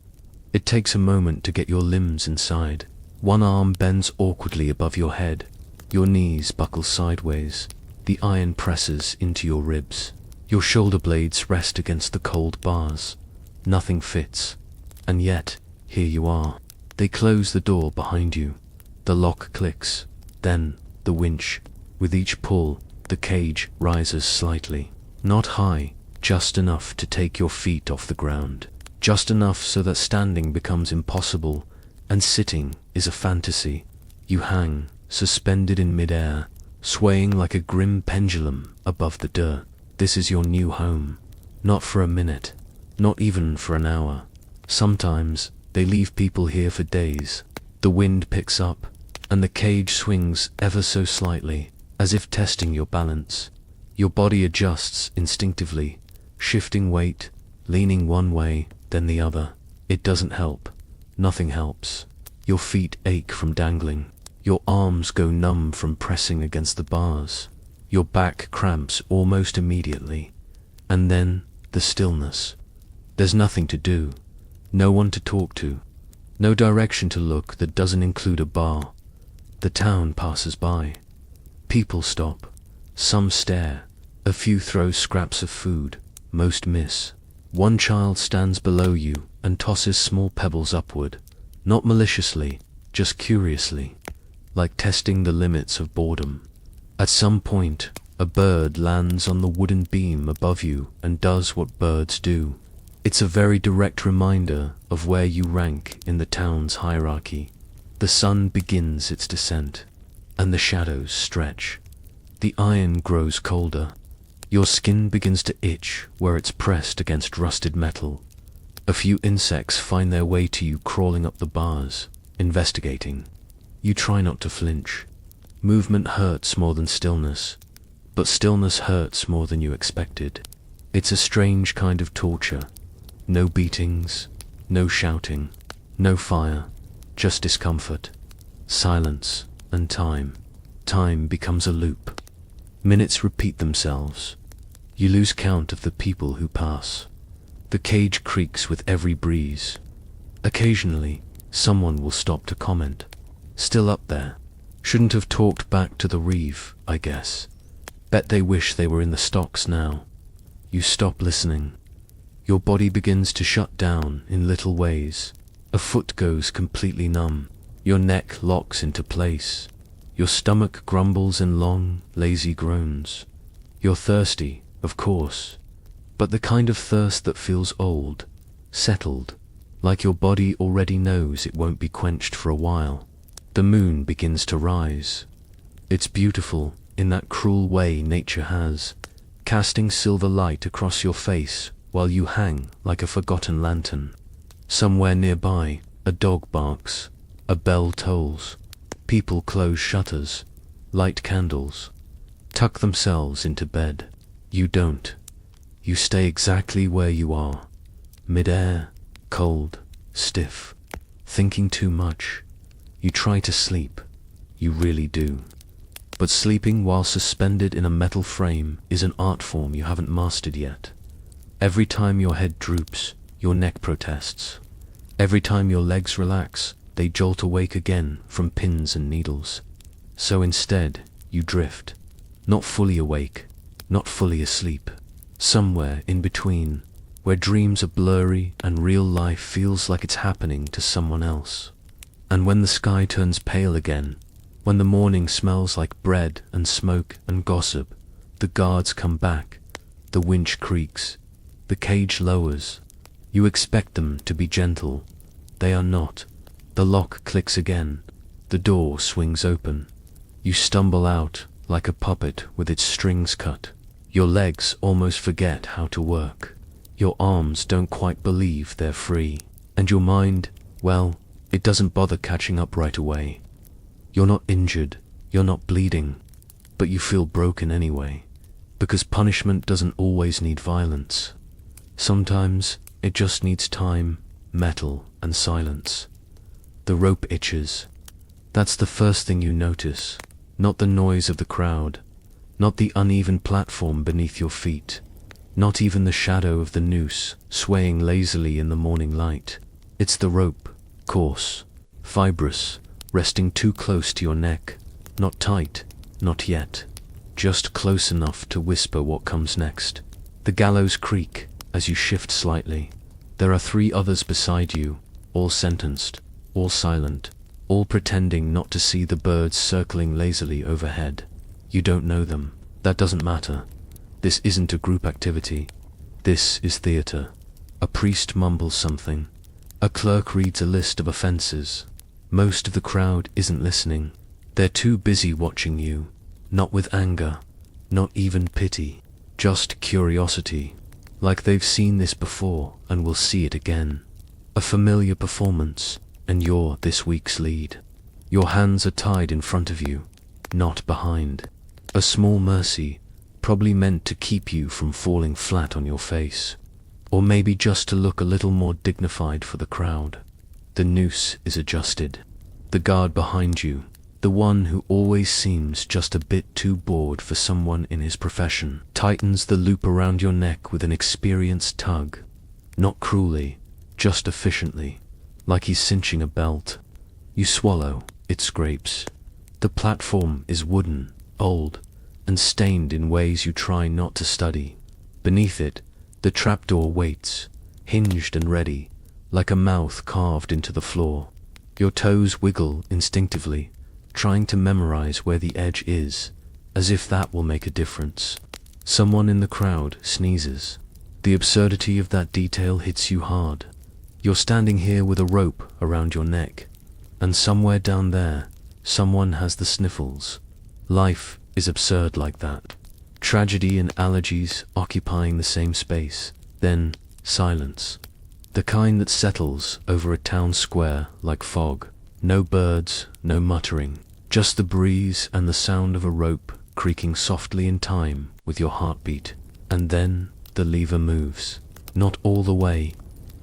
It takes a moment to get your limbs inside. One arm bends awkwardly above your head. Your knees buckle sideways. The iron presses into your ribs. Your shoulder blades rest against the cold bars. Nothing fits. And yet, here you are. They close the door behind you. The lock clicks. Then, the winch. With each pull, the cage rises slightly. Not high, just enough to take your feet off the ground. Just enough so that standing becomes impossible, and sitting is a fantasy. You hang, suspended in midair, swaying like a grim pendulum above the dirt. This is your new home. Not for a minute, not even for an hour. Sometimes, they leave people here for days. The wind picks up, and the cage swings ever so slightly, as if testing your balance. Your body adjusts instinctively, shifting weight, leaning one way, then the other. It doesn't help. Nothing helps. Your feet ache from dangling. Your arms go numb from pressing against the bars. Your back cramps almost immediately. And then, the stillness. There's nothing to do. No one to talk to. No direction to look that doesn't include a bar. The town passes by. People stop. Some stare. A few throw scraps of food. Most miss. One child stands below you and tosses small pebbles upward. Not maliciously, just curiously. Like testing the limits of boredom. At some point, a bird lands on the wooden beam above you and does what birds do. It's a very direct reminder of where you rank in the town's hierarchy. The sun begins its descent, and the shadows stretch. The iron grows colder. Your skin begins to itch where it's pressed against rusted metal. A few insects find their way to you crawling up the bars, investigating. You try not to flinch. Movement hurts more than stillness, but stillness hurts more than you expected. It's a strange kind of torture. No beatings, no shouting, no fire, just discomfort, silence, and time. Time becomes a loop. Minutes repeat themselves. You lose count of the people who pass. The cage creaks with every breeze. Occasionally, someone will stop to comment. Still up there. Shouldn't have talked back to the reeve, I guess. Bet they wish they were in the stocks now. You stop listening. Your body begins to shut down in little ways. A foot goes completely numb. Your neck locks into place. Your stomach grumbles in long, lazy groans. You're thirsty, of course, but the kind of thirst that feels old, settled, like your body already knows it won't be quenched for a while. The moon begins to rise. It's beautiful in that cruel way nature has, casting silver light across your face while you hang like a forgotten lantern. Somewhere nearby, a dog barks, a bell tolls, people close shutters, light candles, tuck themselves into bed. You don't. You stay exactly where you are, mid-air, cold, stiff, thinking too much. You try to sleep, you really do. But sleeping while suspended in a metal frame is an art form you haven't mastered yet. Every time your head droops, your neck protests. Every time your legs relax, they jolt awake again from pins and needles. So instead, you drift, not fully awake, not fully asleep, somewhere in between, where dreams are blurry and real life feels like it's happening to someone else. And when the sky turns pale again, when the morning smells like bread and smoke and gossip, the guards come back, the winch creaks, the cage lowers. You expect them to be gentle. They are not. The lock clicks again. The door swings open. You stumble out like a puppet with its strings cut. Your legs almost forget how to work. Your arms don't quite believe they're free. And your mind, well, it doesn't bother catching up right away. You're not injured, you're not bleeding, but you feel broken anyway. Because punishment doesn't always need violence. Sometimes it just needs time, metal, and silence. The rope itches. That's the first thing you notice. Not the noise of the crowd. Not the uneven platform beneath your feet. Not even the shadow of the noose swaying lazily in the morning light. It's the rope, coarse, fibrous, resting too close to your neck. Not tight, not yet. Just close enough to whisper what comes next. The gallows creak as you shift slightly. There are 3 others beside you, all sentenced, all silent, all pretending not to see the birds circling lazily overhead. You don't know them. That doesn't matter. This isn't a group activity. This is theater. A priest mumbles something. A clerk reads a list of offenses. Most of the crowd isn't listening. They're too busy watching you. Not with anger, not even pity, just curiosity. Like they've seen this before and will see it again. A familiar performance, and you're this week's lead. Your hands are tied in front of you, not behind. A small mercy, probably meant to keep you from falling flat on your face. Or maybe just to look a little more dignified for the crowd. The noose is adjusted. The guard behind you, the one who always seems just a bit too bored for someone in his profession, tightens the loop around your neck with an experienced tug. Not cruelly, just efficiently, like he's cinching a belt. You swallow, it scrapes. The platform is wooden, old, and stained in ways you try not to study. Beneath it, the trapdoor waits, hinged and ready, like a mouth carved into the floor. Your toes wiggle instinctively, trying to memorize where the edge is, as if that will make a difference. Someone in the crowd sneezes. The absurdity of that detail hits you hard. You're standing here with a rope around your neck, and somewhere down there, someone has the sniffles. Life is absurd like that. Tragedy and allergies occupying the same space. Then, silence. The kind that settles over a town square like fog. No birds, no muttering, Just the breeze and the sound of a rope creaking softly in time with your heartbeat. And then the lever moves. Not all the way,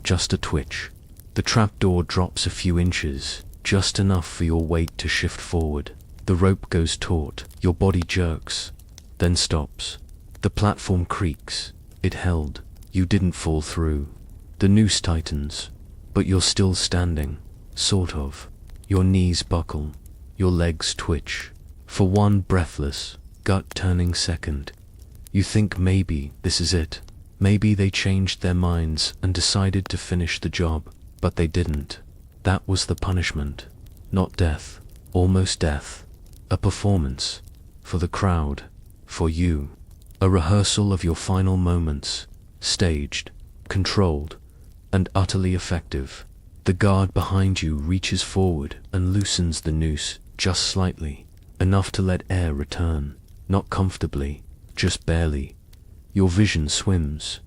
just a twitch. The trapdoor drops a few inches, just enough for your weight to shift forward. The rope goes taut, your body jerks, then stops. The platform creaks. It held. You didn't fall through. The noose tightens, but you're still standing, sort of. Your knees buckle, your legs twitch. For one breathless, gut-turning second, you think maybe this is it. Maybe they changed their minds and decided to finish the job, but they didn't. That was the punishment. Not death, almost death. A performance. For the crowd. For you. A rehearsal of your final moments. Staged, controlled, and utterly effective. The guard behind you reaches forward and loosens the noose just slightly, enough to let air return. Not comfortably, just barely. Your vision swims.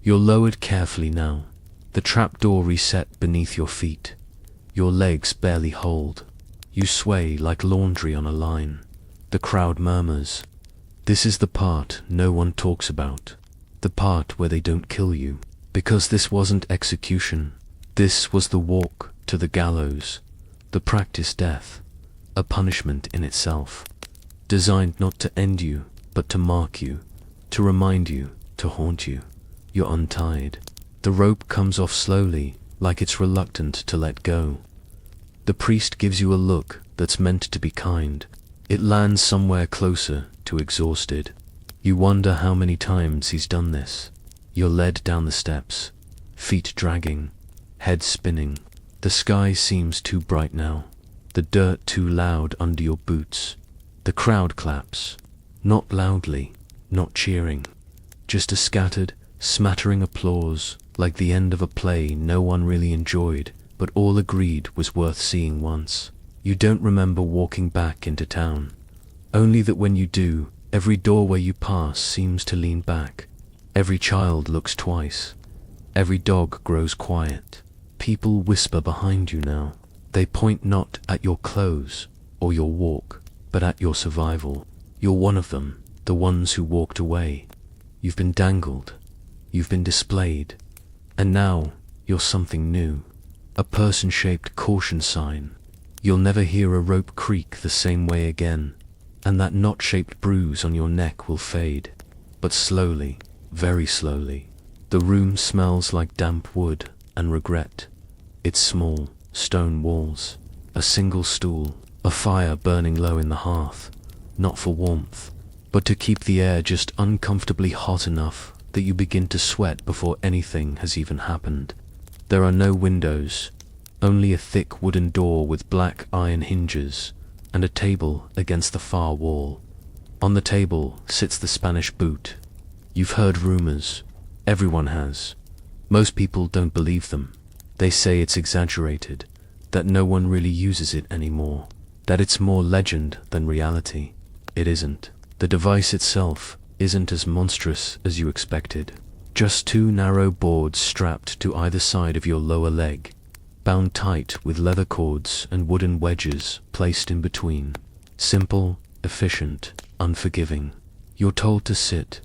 You're lowered carefully now. The trapdoor reset beneath your feet. Your legs barely hold. You sway like laundry on a line. The crowd murmurs. This is the part no one talks about. The part where they don't kill you. Because this wasn't execution. This was the walk to the gallows. The practice death. A punishment in itself. Designed not to end you, but to mark you. To remind you, to haunt you. You're untied. The rope comes off slowly, like it's reluctant to let go. The priest gives you a look that's meant to be kind. It lands somewhere closer to exhausted. You wonder how many times he's done this. You're led down the steps, feet dragging, head spinning. The sky seems too bright now, the dirt too loud under your boots. The crowd claps, not loudly, not cheering, just a scattered, smattering applause, like the end of a play no one really enjoyed, but all agreed was worth seeing once. You don't remember walking back into town, only that when you do, every doorway you pass seems to lean back. Every child looks twice. Every dog grows quiet. People whisper behind you now. They point not at your clothes or your walk, but at your survival. You're one of them, the ones who walked away. You've been dangled. You've been displayed. And now, you're something new. A person-shaped caution sign. You'll never hear a rope creak the same way again, and that knot-shaped bruise on your neck will fade. But slowly, very slowly, the room smells like damp wood and regret. Its small, stone walls, a single stool, a fire burning low in the hearth, not for warmth, but to keep the air just uncomfortably hot enough that you begin to sweat before anything has even happened. There are no windows, only a thick wooden door with black iron hinges, and a table against the far wall. On the table sits the Spanish boot. You've heard rumors. Everyone has. Most people don't believe them. They say it's exaggerated, that no one really uses it anymore, that it's more legend than reality. It isn't. The device itself isn't as monstrous as you expected. Just two narrow boards strapped to either side of your lower leg, bound tight with leather cords and wooden wedges placed in between. Simple, efficient, unforgiving. You're told to sit.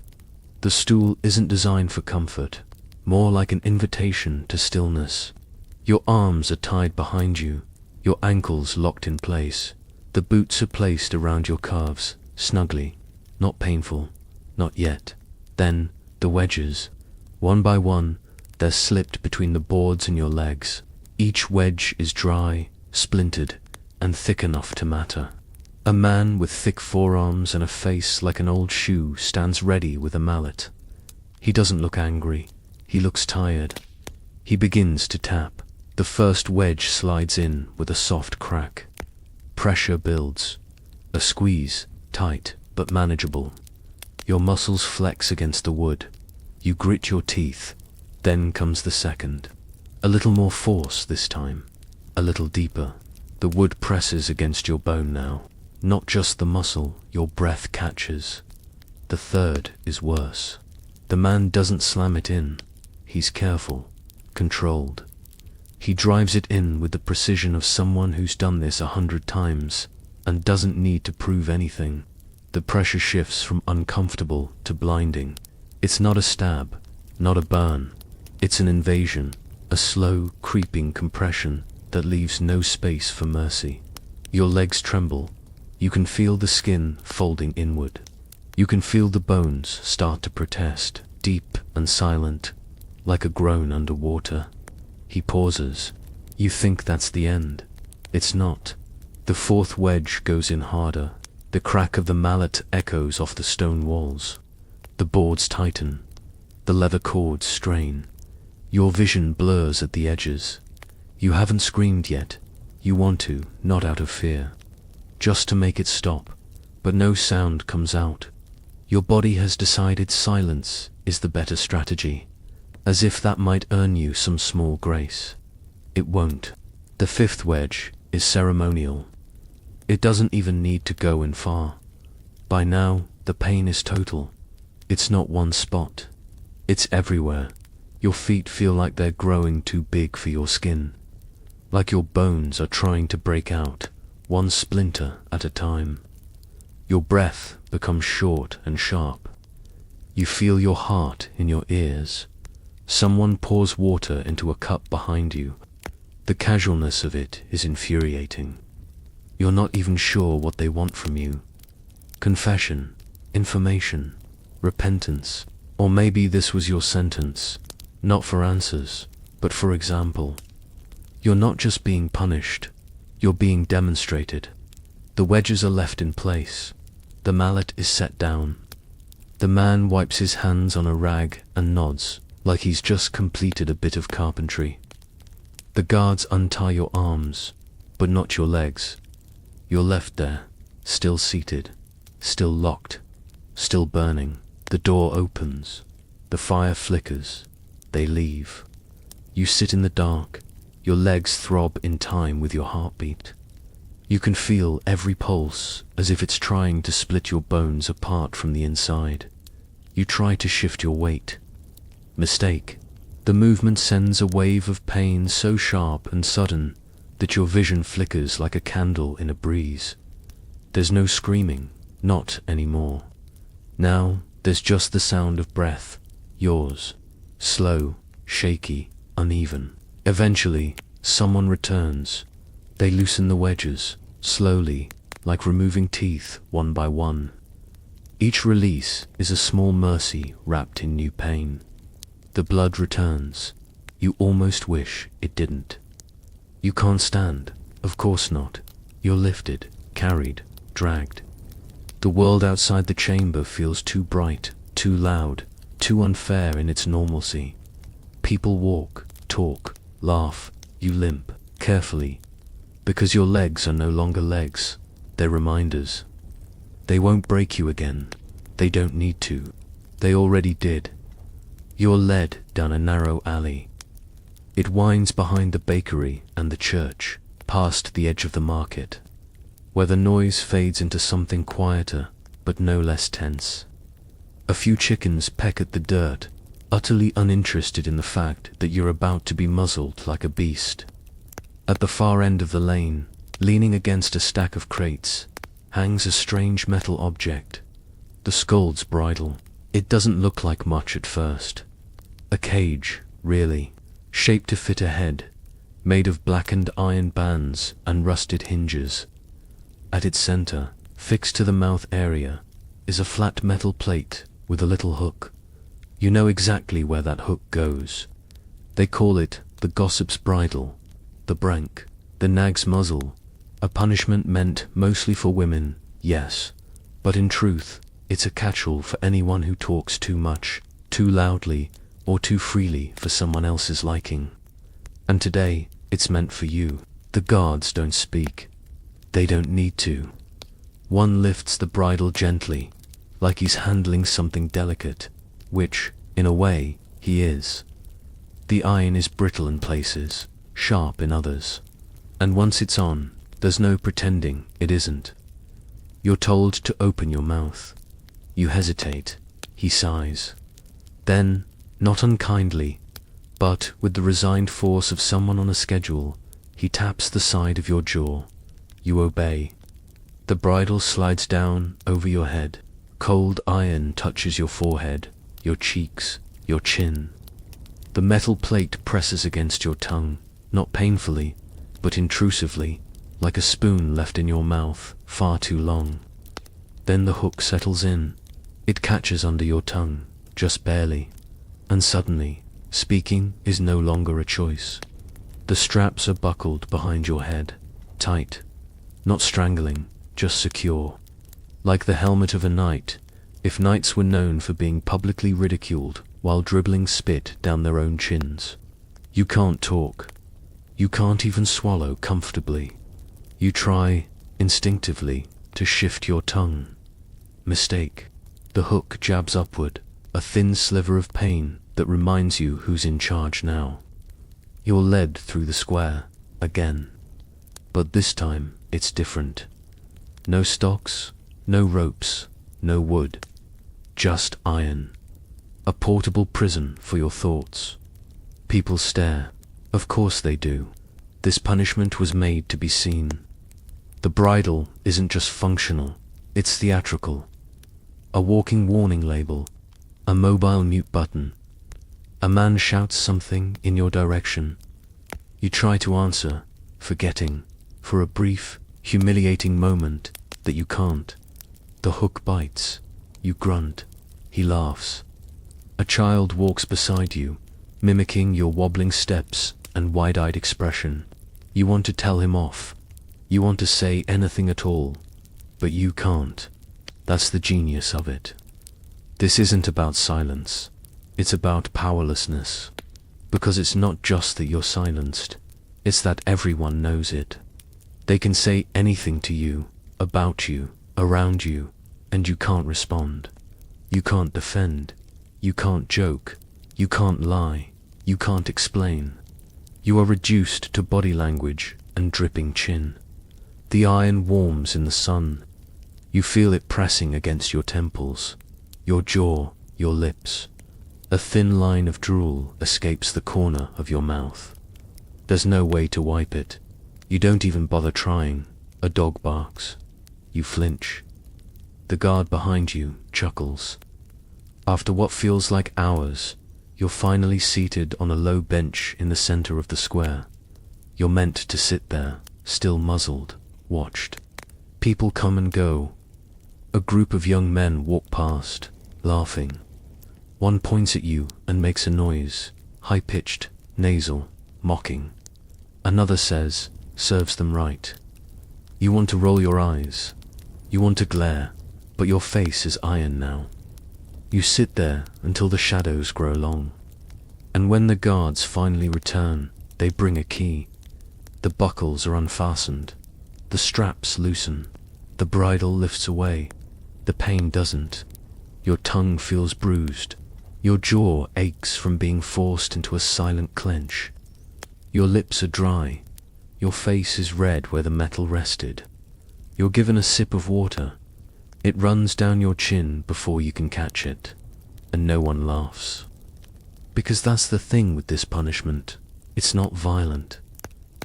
The stool isn't designed for comfort, more like an invitation to stillness. Your arms are tied behind you, your ankles locked in place. The boots are placed around your calves, snugly. Not painful, not yet. Then, the wedges. One by one, they're slipped between the boards and your legs. Each wedge is dry, splintered, and thick enough to matter. A man with thick forearms and a face like an old shoe stands ready with a mallet. He doesn't look angry. He looks tired. He begins to tap. The first wedge slides in with a soft crack. Pressure builds. A squeeze, tight but manageable. Your muscles flex against the wood. You grit your teeth. Then comes the second. A little more force this time. A little deeper. The wood presses against your bone now. Not just the muscle, your breath catches. The third is worse. The man doesn't slam it in. He's careful, controlled. He drives it in with the precision of someone who's done this 100 times. and doesn't need to prove anything. The pressure shifts from uncomfortable to blinding. It's not a stab, not a burn. It's an invasion, a slow, creeping compression that leaves no space for mercy. Your legs tremble. You can feel the skin folding inward. You can feel the bones start to protest, deep and silent, like a groan underwater. He pauses. You think that's the end. It's not. The fourth wedge goes in harder. The crack of the mallet echoes off the stone walls. The boards tighten. The leather cords strain. Your vision blurs at the edges. You haven't screamed yet. You want to, not out of fear. Just to make it stop. But no sound comes out. Your body has decided silence is the better strategy, as if that might earn you some small grace. It won't. The fifth wedge is ceremonial. It doesn't even need to go in far. By now, the pain is total. It's not one spot. It's everywhere. Your feet feel like they're growing too big for your skin. Like your bones are trying to break out, one splinter at a time. Your breath becomes short and sharp. You feel your heart in your ears. Someone pours water into a cup behind you. The casualness of it is infuriating. You're not even sure what they want from you. Confession, information, repentance, or maybe this was your sentence, not for answers, but for example. You're not just being punished, you're being demonstrated. The wedges are left in place. The mallet is set down. The man wipes his hands on a rag and nods, like he's just completed a bit of carpentry. The guards untie your arms, but not your legs. You're left there, still seated, still locked, still burning. The door opens. The fire flickers. They leave. You sit in the dark. Your legs throb in time with your heartbeat. You can feel every pulse as if it's trying to split your bones apart from the inside. You try to shift your weight. Mistake. The movement sends a wave of pain so sharp and sudden that your vision flickers like a candle in a breeze. There's no screaming, not anymore. Now there's just the sound of breath, yours, slow, shaky, uneven. Eventually, someone returns. They loosen the wedges, slowly, like removing teeth one by one. Each release is a small mercy wrapped in new pain. The blood returns. You almost wish it didn't. You can't stand, of course not. You're lifted, carried, dragged. The world outside the chamber feels too bright, too loud, too unfair in its normalcy. People walk, talk, laugh. You limp, carefully, because your legs are no longer legs. They're reminders. They won't break you again. They don't need to. They already did. You're led down a narrow alley. It winds behind the bakery and the church, past the edge of the market, where the noise fades into something quieter, but no less tense. A few chickens peck at the dirt, utterly uninterested in the fact that you're about to be muzzled like a beast. At the far end of the lane, leaning against a stack of crates, hangs a strange metal object. The scold's bridle. It doesn't look like much at first. A cage, really, shaped to fit a head, made of blackened iron bands and rusted hinges. At its center, fixed to the mouth area, is a flat metal plate with a little hook. You know exactly where that hook goes. They call it the gossip's bridle, the brank, the nag's muzzle, a punishment meant mostly for women, yes, but in truth, it's a catch-all for anyone who talks too much, too loudly, or too freely for someone else's liking. And today, it's meant for you. The guards don't speak. They don't need to. One lifts the bridle gently, like he's handling something delicate, which, in a way, he is. The iron is brittle in places, sharp in others. And once it's on, there's no pretending it isn't. You're told to open your mouth. You hesitate. He sighs. Then, not unkindly, but with the resigned force of someone on a schedule, he taps the side of your jaw. You obey. The bridle slides down over your head. Cold iron touches your forehead, your cheeks, your chin. The metal plate presses against your tongue, not painfully, but intrusively, like a spoon left in your mouth far too long. Then the hook settles in. It catches under your tongue, just barely. And suddenly, speaking is no longer a choice. The straps are buckled behind your head, tight, not strangling, just secure. Like the helmet of a knight, if knights were known for being publicly ridiculed while dribbling spit down their own chins. You can't talk. You can't even swallow comfortably. You try, instinctively, to shift your tongue. Mistake. The hook jabs upward, a thin sliver of pain that reminds you who's in charge now. You're led through the square, again. But this time, it's different. No stocks, no ropes, no wood. Just iron. A portable prison for your thoughts. People stare. Of course they do. This punishment was made to be seen. The bridle isn't just functional, it's theatrical. A walking warning label, a mobile mute button. A man shouts something in your direction. You try to answer, forgetting, for a brief, humiliating moment, that you can't. The hook bites. You grunt. He laughs. A child walks beside you, mimicking your wobbling steps and wide-eyed expression. You want to tell him off. You want to say anything at all, but you can't. That's the genius of it. This isn't about silence. It's about powerlessness. Because it's not just that you're silenced. It's that everyone knows it. They can say anything to you, about you, around you, and you can't respond. You can't defend. You can't joke. You can't lie. You can't explain. You are reduced to body language and dripping chin. The iron warms in the sun. You feel it pressing against your temples, your jaw, your lips. A thin line of drool escapes the corner of your mouth. There's no way to wipe it. You don't even bother trying. A dog barks. You flinch. The guard behind you chuckles. After what feels like hours, you're finally seated on a low bench in the center of the square. You're meant to sit there, still muzzled, watched. People come and go. A group of young men walk past, laughing. One points at you and makes a noise, high-pitched, nasal, mocking. Another says, serves them right. You want to roll your eyes. You want to glare, but your face is iron now. You sit there until the shadows grow long. And when the guards finally return, they bring a key. The buckles are unfastened. The straps loosen. The bridle lifts away. The pain doesn't. Your tongue feels bruised. Your jaw aches from being forced into a silent clench. Your lips are dry. Your face is red where the metal rested. You're given a sip of water. It runs down your chin before you can catch it. And no one laughs. Because that's the thing with this punishment. It's not violent.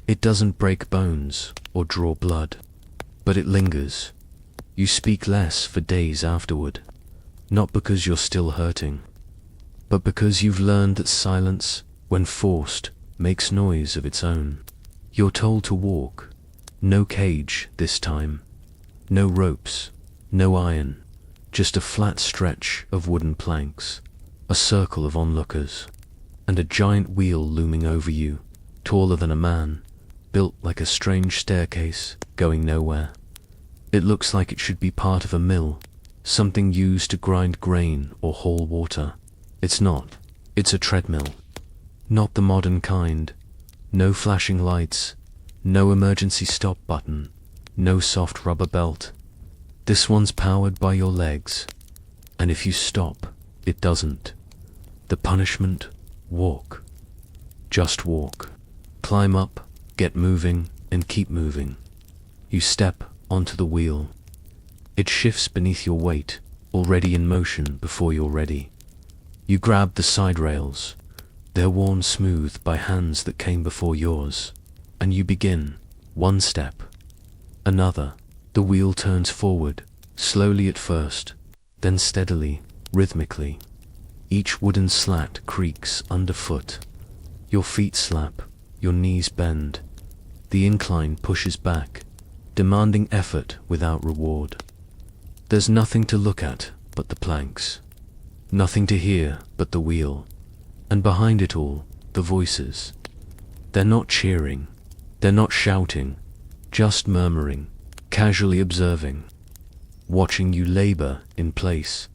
It doesn't break bones or draw blood. But it lingers. You speak less for days afterward. Not because you're still hurting, but because you've learned that silence, when forced, makes noise of its own. You're told to walk. No cage this time. No ropes. No iron. Just a flat stretch of wooden planks. A circle of onlookers. And a giant wheel looming over you, taller than a man, built like a strange staircase, going nowhere. It looks like it should be part of a mill, something used to grind grain or haul water. It's not. It's a treadmill. Not the modern kind. No flashing lights. No emergency stop button. No soft rubber belt. This one's powered by your legs. And if you stop, it doesn't. The punishment, walk. Just walk. Climb up, get moving, and keep moving. You step onto the wheel. It shifts beneath your weight, already in motion before you're ready. You grab the side rails. They're worn smooth by hands that came before yours. And you begin. One step. Another. The wheel turns forward, slowly at first, then steadily, rhythmically. Each wooden slat creaks underfoot. Your feet slap, your knees bend. The incline pushes back, demanding effort without reward. There's nothing to look at but the planks. Nothing to hear but the wheel. And behind it all, the voices. They're not cheering. They're not shouting. Just murmuring, casually observing. Watching you labor in place.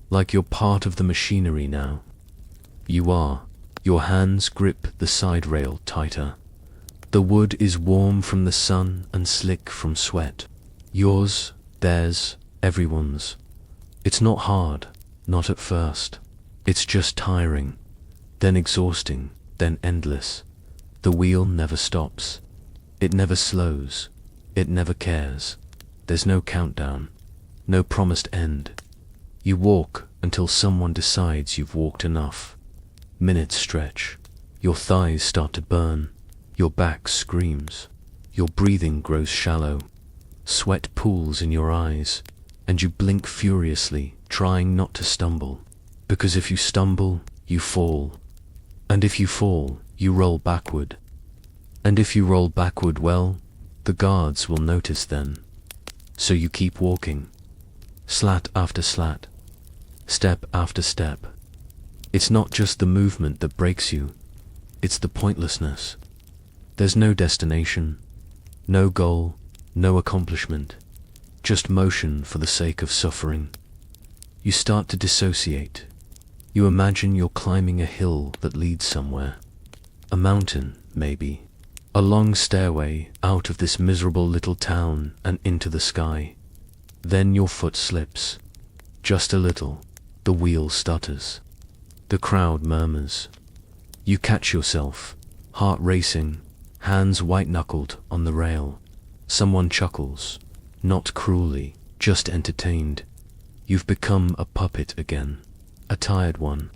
Like you're part of the machinery now. You are. Your hands grip the side rail tighter. The wood is warm from the sun and slick from sweat. Yours, theirs, everyone's. It's not hard, not at first. It's just tiring, then exhausting, then endless. The wheel never stops. It never slows. It never cares. There's no countdown, no promised end. You walk until someone decides you've walked enough. Minutes stretch. Your thighs start to burn. Your back screams. Your breathing grows shallow. Sweat pools in your eyes, and you blink furiously, trying not to stumble. Because if you stumble, you fall. And if you fall, you roll backward. And if you roll backward, well, the guards will notice then. So you keep walking. Slat after slat. Step after step. It's not just the movement that breaks you. It's the pointlessness. There's no destination, no goal, no accomplishment. Just motion for the sake of suffering. You start to dissociate. You imagine you're climbing a hill that leads somewhere. A mountain, maybe. A long stairway out of this miserable little town and into the sky. Then your foot slips. Just a little. The wheel stutters. The crowd murmurs. You catch yourself, heart racing, hands white-knuckled on the rail. Someone chuckles. Not cruelly, just entertained. You've become a puppet again. A tired one.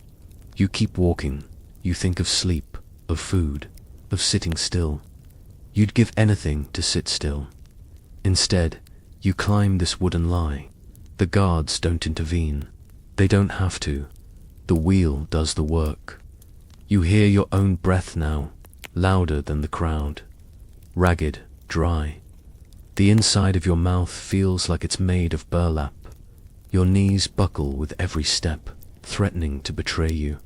You keep walking. You think of sleep, of food, of sitting still. You'd give anything to sit still. Instead, you climb this wooden lie. The guards don't intervene. They don't have to. The wheel does the work. You hear your own breath now, louder than the crowd. Ragged, dry. The inside of your mouth feels like it's made of burlap. Your knees buckle with every step, threatening to betray you.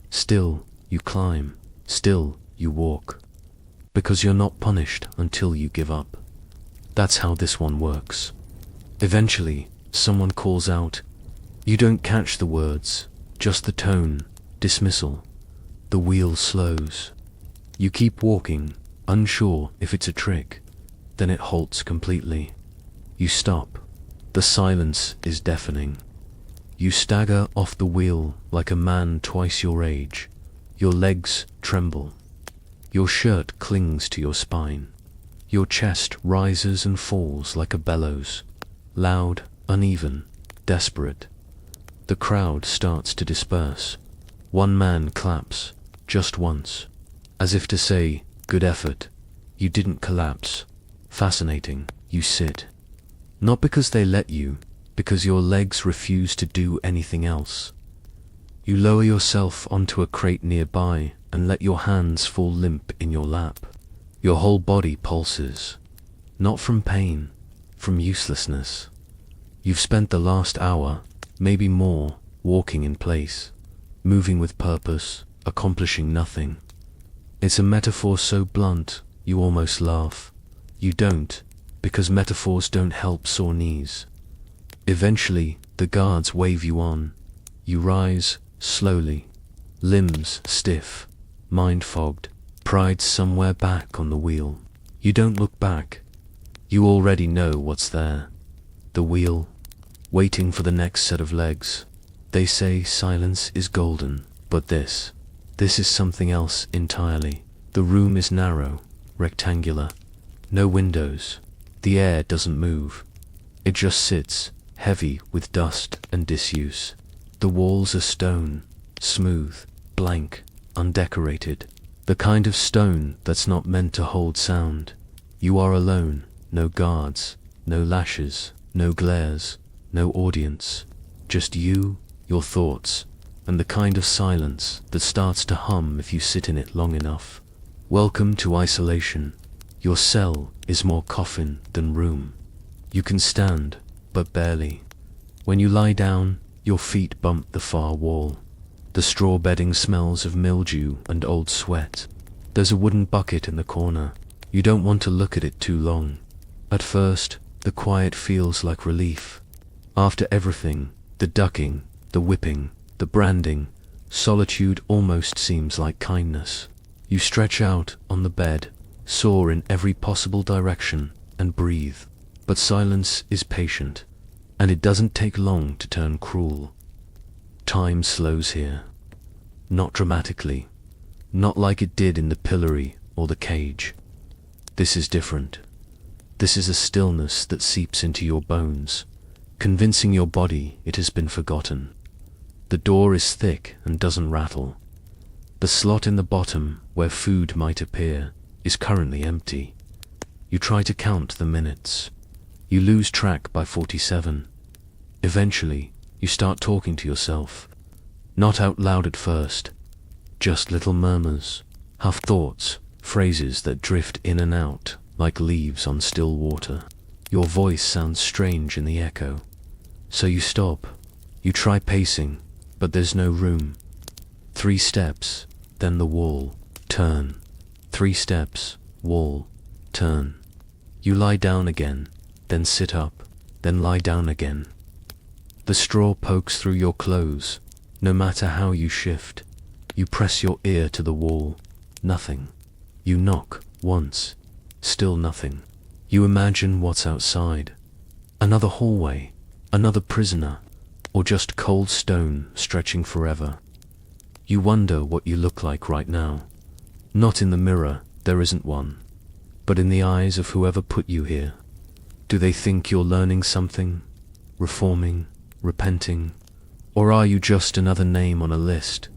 Still, you climb. Still, you walk. Because you're not punished until you give up. That's how this one works. Eventually, someone calls out. You don't catch the words, just the tone, dismissal. The wheel slows. You keep walking, unsure if it's a trick. Then it halts completely. You stop. The silence is deafening. You stagger off the wheel like a man twice your age. Your legs tremble. Your shirt clings to your spine. Your chest rises and falls like a bellows. Loud, uneven, desperate. The crowd starts to disperse. One man claps, just once, as if to say, good effort. You didn't collapse. Fascinating, you sit. Not because they let you, because your legs refuse to do anything else. You lower yourself onto a crate nearby and let your hands fall limp in your lap. Your whole body pulses. Not from pain, from uselessness. You've spent the last hour, maybe more, walking in place, moving with purpose, accomplishing nothing. It's a metaphor so blunt, you almost laugh. You don't, because metaphors don't help sore knees. Eventually, the guards wave you on. You rise, slowly, limbs stiff, mind fogged, pride somewhere back on the wheel. You don't look back. You already know what's there. The wheel, waiting for the next set of legs. They say silence is golden, but this is something else entirely. The room is narrow, rectangular, no windows. The air doesn't move. It just sits, heavy with dust and disuse. The walls are stone, smooth, blank, undecorated. The kind of stone that's not meant to hold sound. You are alone, no guards, no lashes, no glares, no audience. Just you, your thoughts, and the kind of silence that starts to hum if you sit in it long enough. Welcome to isolation. Your cell is more coffin than room. You can stand, but barely. When you lie down, your feet bump the far wall. The straw bedding smells of mildew and old sweat. There's a wooden bucket in the corner. You don't want to look at it too long. At first, the quiet feels like relief. After everything, the ducking, the whipping, the branding, solitude almost seems like kindness. You stretch out on the bed, soar in every possible direction, and breathe. But silence is patient, and it doesn't take long to turn cruel. Time slows here. Not dramatically. Not like it did in the pillory or the cage. This is different. This is a stillness that seeps into your bones, convincing your body it has been forgotten. The door is thick and doesn't rattle. The slot in the bottom, where food might appear, is currently empty. You try to count the minutes. You lose track by 47. Eventually, you start talking to yourself. Not out loud at first, just little murmurs, half thoughts, phrases that drift in and out like leaves on still water. Your voice sounds strange in the echo. So you stop. You try pacing, but there's no room. 3 steps, then the wall, turn. 3 steps, wall, turn. You lie down again, then sit up, then lie down again. The straw pokes through your clothes, no matter how you shift. You press your ear to the wall, nothing. You knock once, still nothing. You imagine what's outside. Another hallway, another prisoner, or just cold stone stretching forever. You wonder what you look like right now. Not in the mirror, there isn't one, but in the eyes of whoever put you here. Do they think you're learning something, reforming, repenting, or are you just another name on a list,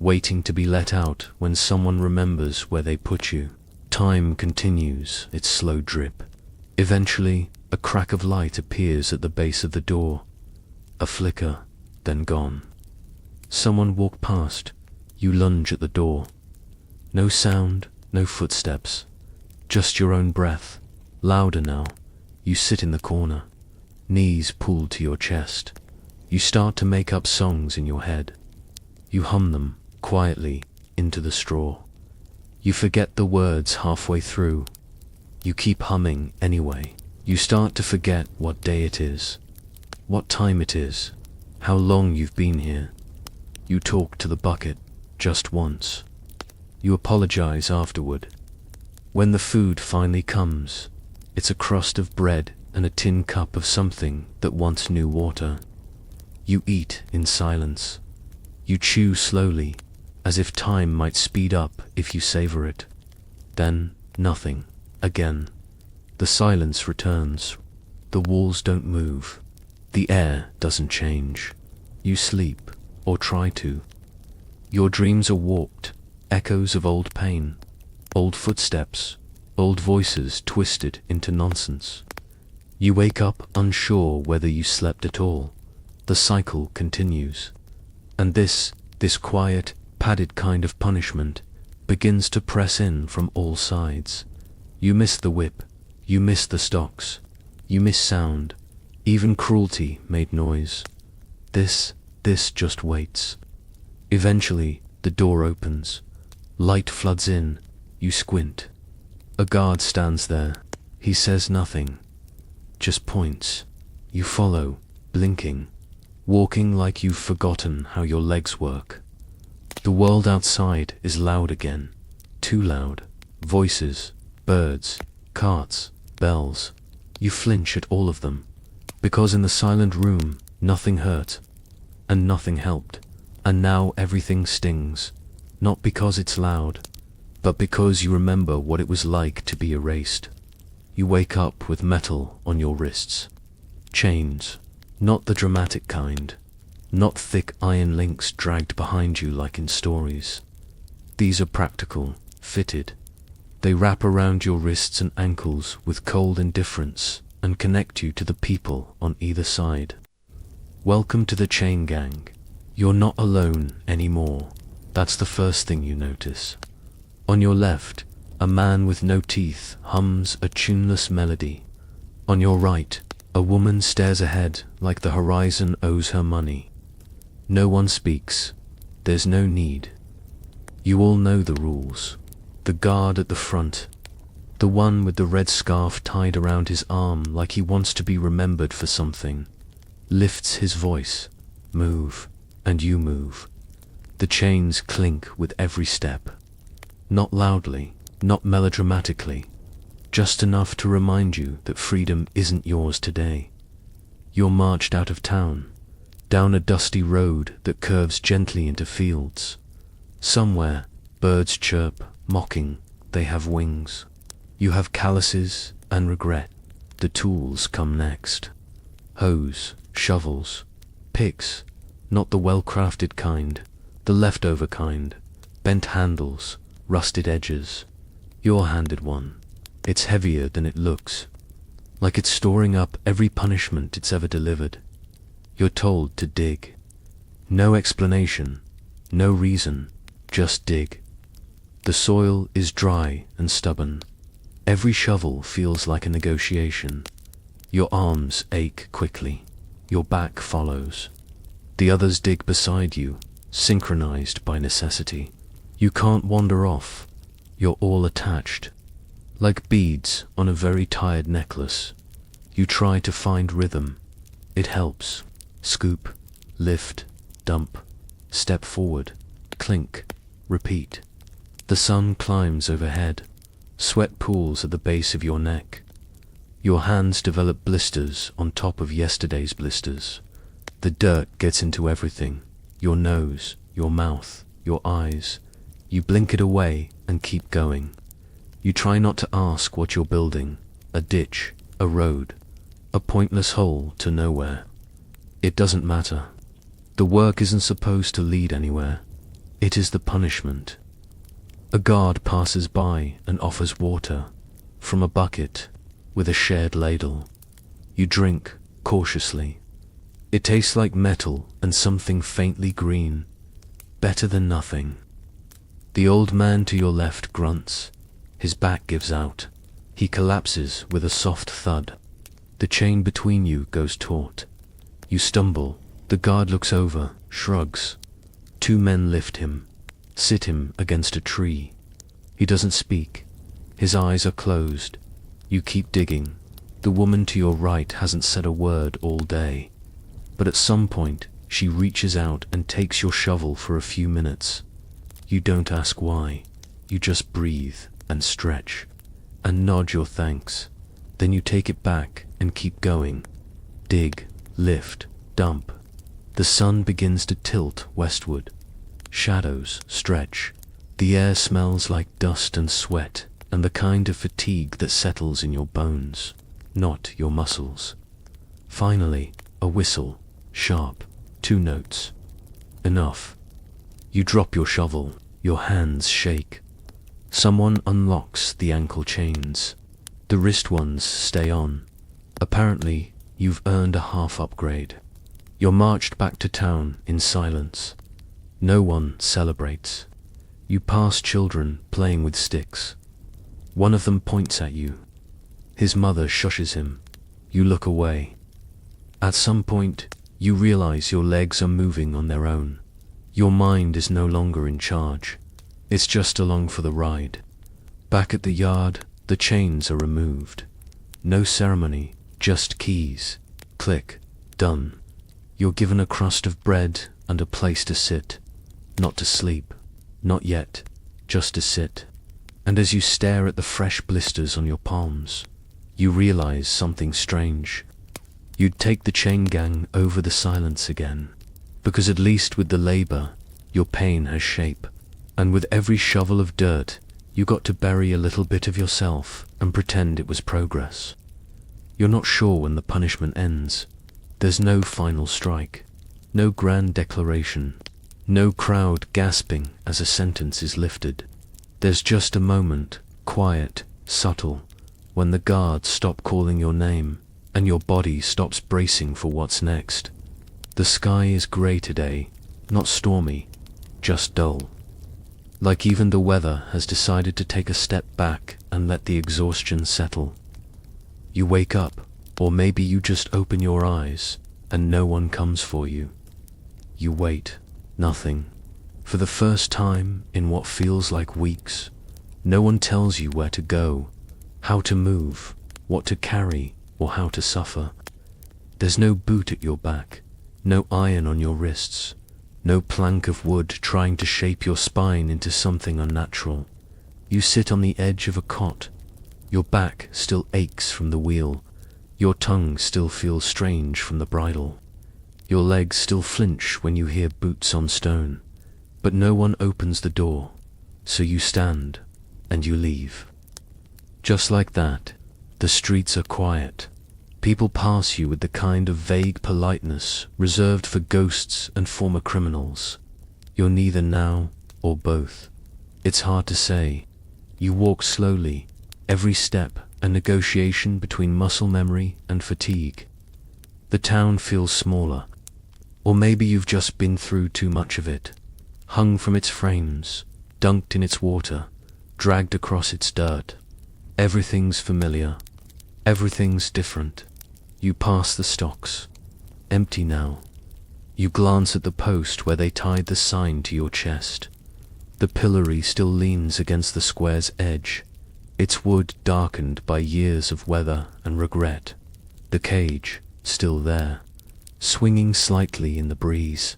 waiting to be let out when someone remembers where they put you? Time continues its slow drip. Eventually, a crack of light appears at the base of the door. A flicker, then gone. Someone walked past. You lunge at the door. No sound, no footsteps. Just your own breath, louder now. You sit in the corner, knees pulled to your chest. You start to make up songs in your head. You hum them, quietly, into the straw. You forget the words halfway through. You keep humming anyway. You start to forget what day it is, what time it is, how long you've been here. You talk to the bucket, just once. You apologize afterward. When the food finally comes, it's a crust of bread and a tin cup of something that once knew water. You eat in silence. You chew slowly, as if time might speed up if you savor it. Then, nothing, again. The silence returns. The walls don't move. The air doesn't change. You sleep, or try to. Your dreams are warped, echoes of old pain, old footsteps, old voices twisted into nonsense. You wake up unsure whether you slept at all. The cycle continues. And this quiet, padded kind of punishment begins to press in from all sides. You miss the whip, you miss the stocks, you miss sound, even cruelty made noise. This just waits. Eventually, the door opens. Light floods in. You squint. A guard stands there. He says nothing, just points. You follow, blinking, walking like you've forgotten how your legs work. The world outside is loud again, too loud. Voices, birds, carts, bells. You flinch at all of them, because in the silent room, nothing hurt, and nothing helped. And now everything stings, not because it's loud, but because you remember what it was like to be erased. You wake up with metal on your wrists. Chains, not the dramatic kind, not thick iron links dragged behind you like in stories. These are practical, fitted. They wrap around your wrists and ankles with cold indifference and connect you to the people on either side. Welcome to the chain gang. You're not alone anymore. That's the first thing you notice. On your left, a man with no teeth hums a tuneless melody. On your right, a woman stares ahead like the horizon owes her money. No one speaks. There's no need. You all know the rules. The guard at the front, the one with the red scarf tied around his arm like he wants to be remembered for something, lifts his voice. Move, and you move. The chains clink with every step. Not loudly, not melodramatically, just enough to remind you that freedom isn't yours today. You're marched out of town, down a dusty road that curves gently into fields. Somewhere, birds chirp, mocking, they have wings. You have calluses and regret. The tools come next. Hoes, shovels, picks, not the well-crafted kind, the leftover kind, bent handles, rusted edges. You're handed one. It's heavier than it looks, like it's storing up every punishment it's ever delivered. You're told to dig. No explanation, no reason, just dig. The soil is dry and stubborn. Every shovel feels like a negotiation. Your arms ache quickly. Your back follows. The others dig beside you, synchronized by necessity. You can't wander off. You're all attached. Like beads on a very tired necklace. You try to find rhythm. It helps. Scoop, lift, dump, step forward, clink, repeat. The sun climbs overhead. Sweat pools at the base of your neck. Your hands develop blisters on top of yesterday's blisters. The dirt gets into everything. Your nose, your mouth, your eyes. You blink it away and keep going. You try not to ask what you're building. A ditch, a road, a pointless hole to nowhere. It doesn't matter. The work isn't supposed to lead anywhere. It is the punishment. A guard passes by and offers water from a bucket with a shared ladle. You drink cautiously. It tastes like metal and something faintly green. Better than nothing. The old man to your left grunts. His back gives out. He collapses with a soft thud. The chain between you goes taut. You stumble. The guard looks over, shrugs. Two men lift him, sit him against a tree. He doesn't speak. His eyes are closed. You keep digging. The woman to your right hasn't said a word all day. But at some point, she reaches out and takes your shovel for a few minutes. You don't ask why. You just breathe and stretch and nod your thanks. Then you take it back and keep going. Dig, lift, dump. The sun begins to tilt westward. Shadows stretch. The air smells like dust and sweat and the kind of fatigue that settles in your bones, not your muscles. Finally, a whistle, sharp, 2 notes. Enough. You drop your shovel, your hands shake. Someone unlocks the ankle chains. The wrist ones stay on. Apparently, you've earned a half upgrade. You're marched back to town in silence. No one celebrates. You pass children playing with sticks. One of them points at you. His mother shushes him. You look away. At some point, you realize your legs are moving on their own. Your mind is no longer in charge. It's just along for the ride. Back at the yard, the chains are removed. No ceremony, just keys. Click, done. You're given a crust of bread and a place to sit. Not to sleep. Not yet. Just to sit. And as you stare at the fresh blisters on your palms, you realize something strange. You'd take the chain gang over the silence again, because at least with the labor, your pain has shape, and with every shovel of dirt, you got to bury a little bit of yourself and pretend it was progress. You're not sure when the punishment ends. There's no final strike, no grand declaration, no crowd gasping as a sentence is lifted. There's just a moment, quiet, subtle, when the guards stop calling your name and your body stops bracing for what's next. The sky is grey today, not stormy, just dull. Like even the weather has decided to take a step back and let the exhaustion settle. You wake up, or maybe you just open your eyes, and no one comes for you. You wait, nothing. For the first time in what feels like weeks, no one tells you where to go, how to move, what to carry, or how to suffer. There's no boot at your back, no iron on your wrists, no plank of wood trying to shape your spine into something unnatural. You sit on the edge of a cot. Your back still aches from the wheel. Your tongue still feels strange from the bridle. Your legs still flinch when you hear boots on stone. But no one opens the door, so you stand and you leave. Just like that, the streets are quiet. People pass you with the kind of vague politeness reserved for ghosts and former criminals. You're neither now or both. It's hard to say. You walk slowly, every step a negotiation between muscle memory and fatigue. The town feels smaller. Or maybe you've just been through too much of it. Hung from its frames, dunked in its water, dragged across its dirt. Everything's familiar. Everything's different. You pass the stocks. Empty now. You glance at the post where they tied the sign to your chest. The pillory still leans against the square's edge, its wood darkened by years of weather and regret. The cage, still there, swinging slightly in the breeze.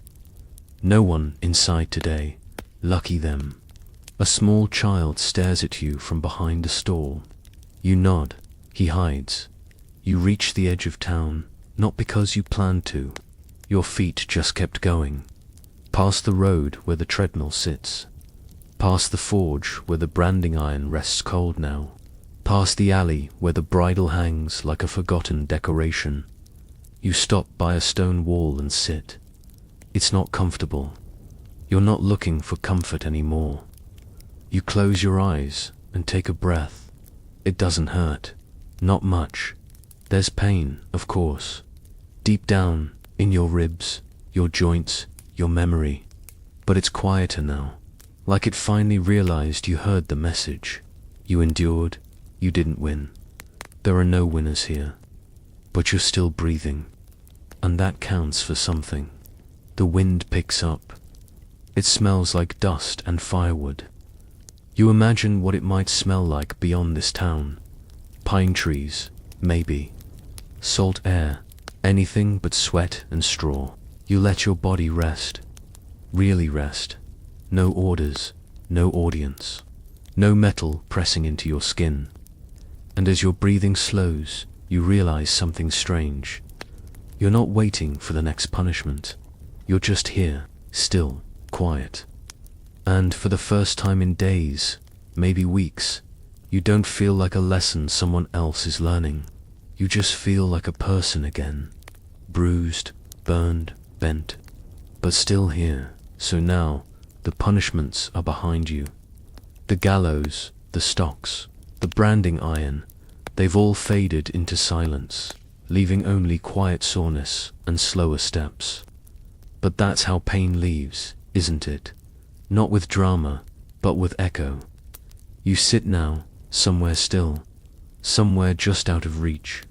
No one inside today. Lucky them. A small child stares at you from behind a stall. You nod. He hides. You reach the edge of town, not because you planned to. Your feet just kept going. Past the road where the treadmill sits. Past the forge where the branding iron rests cold now. Past the alley where the bridle hangs like a forgotten decoration. You stop by a stone wall and sit. It's not comfortable. You're not looking for comfort anymore. You close your eyes and take a breath. It doesn't hurt. Not much. There's pain, of course. Deep down, in your ribs, your joints, your memory. But it's quieter now. Like it finally realized you heard the message. You endured. You didn't win. There are no winners here. But you're still breathing. And that counts for something. The wind picks up. It smells like dust and firewood. You imagine what it might smell like beyond this town. Pine trees, maybe. Salt air, anything but sweat and straw. You let your body rest. Really rest. No orders, no audience. No metal pressing into your skin. And as your breathing slows, you realize something strange. You're not waiting for the next punishment. You're just here, still, quiet. And for the first time in days, maybe weeks, you don't feel like a lesson someone else is learning. You just feel like a person again. Bruised, burned, bent, but still here. So now, the punishments are behind you. The gallows, the stocks, the branding iron, they've all faded into silence, leaving only quiet soreness and slower steps. But that's how pain leaves, isn't it? Not with drama, but with echo. You sit now, somewhere still, somewhere just out of reach.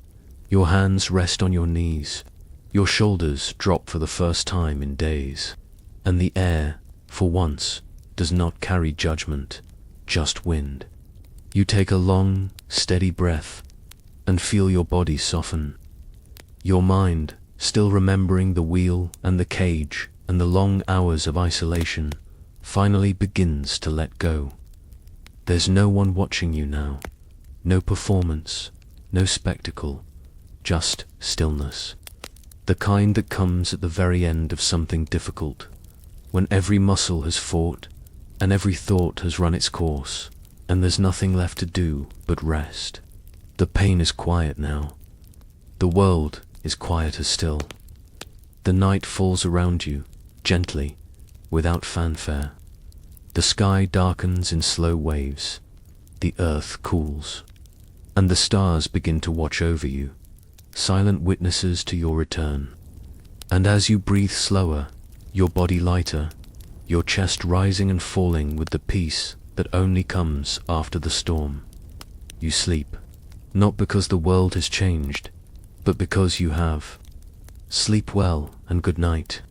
Your hands rest on your knees. Your shoulders drop for the first time in days. And the air, for once, does not carry judgment, just wind. You take a long, steady breath and feel your body soften. Your mind, still remembering the wheel and the cage and the long hours of isolation, finally begins to let go. There's no one watching you now. No performance, no spectacle, just stillness. The kind that comes at the very end of something difficult, when every muscle has fought and every thought has run its course, and there's nothing left to do but rest. The pain is quiet now. The world is quieter still. The night falls around you, gently, without fanfare. The sky darkens in slow waves. The earth cools. And the stars begin to watch over you. silent witnesses to your return. And as you breathe slower, your body lighter, your chest rising and falling with the peace that only comes after the storm, you sleep, not because the world has changed, but because you have. Sleep well and good night.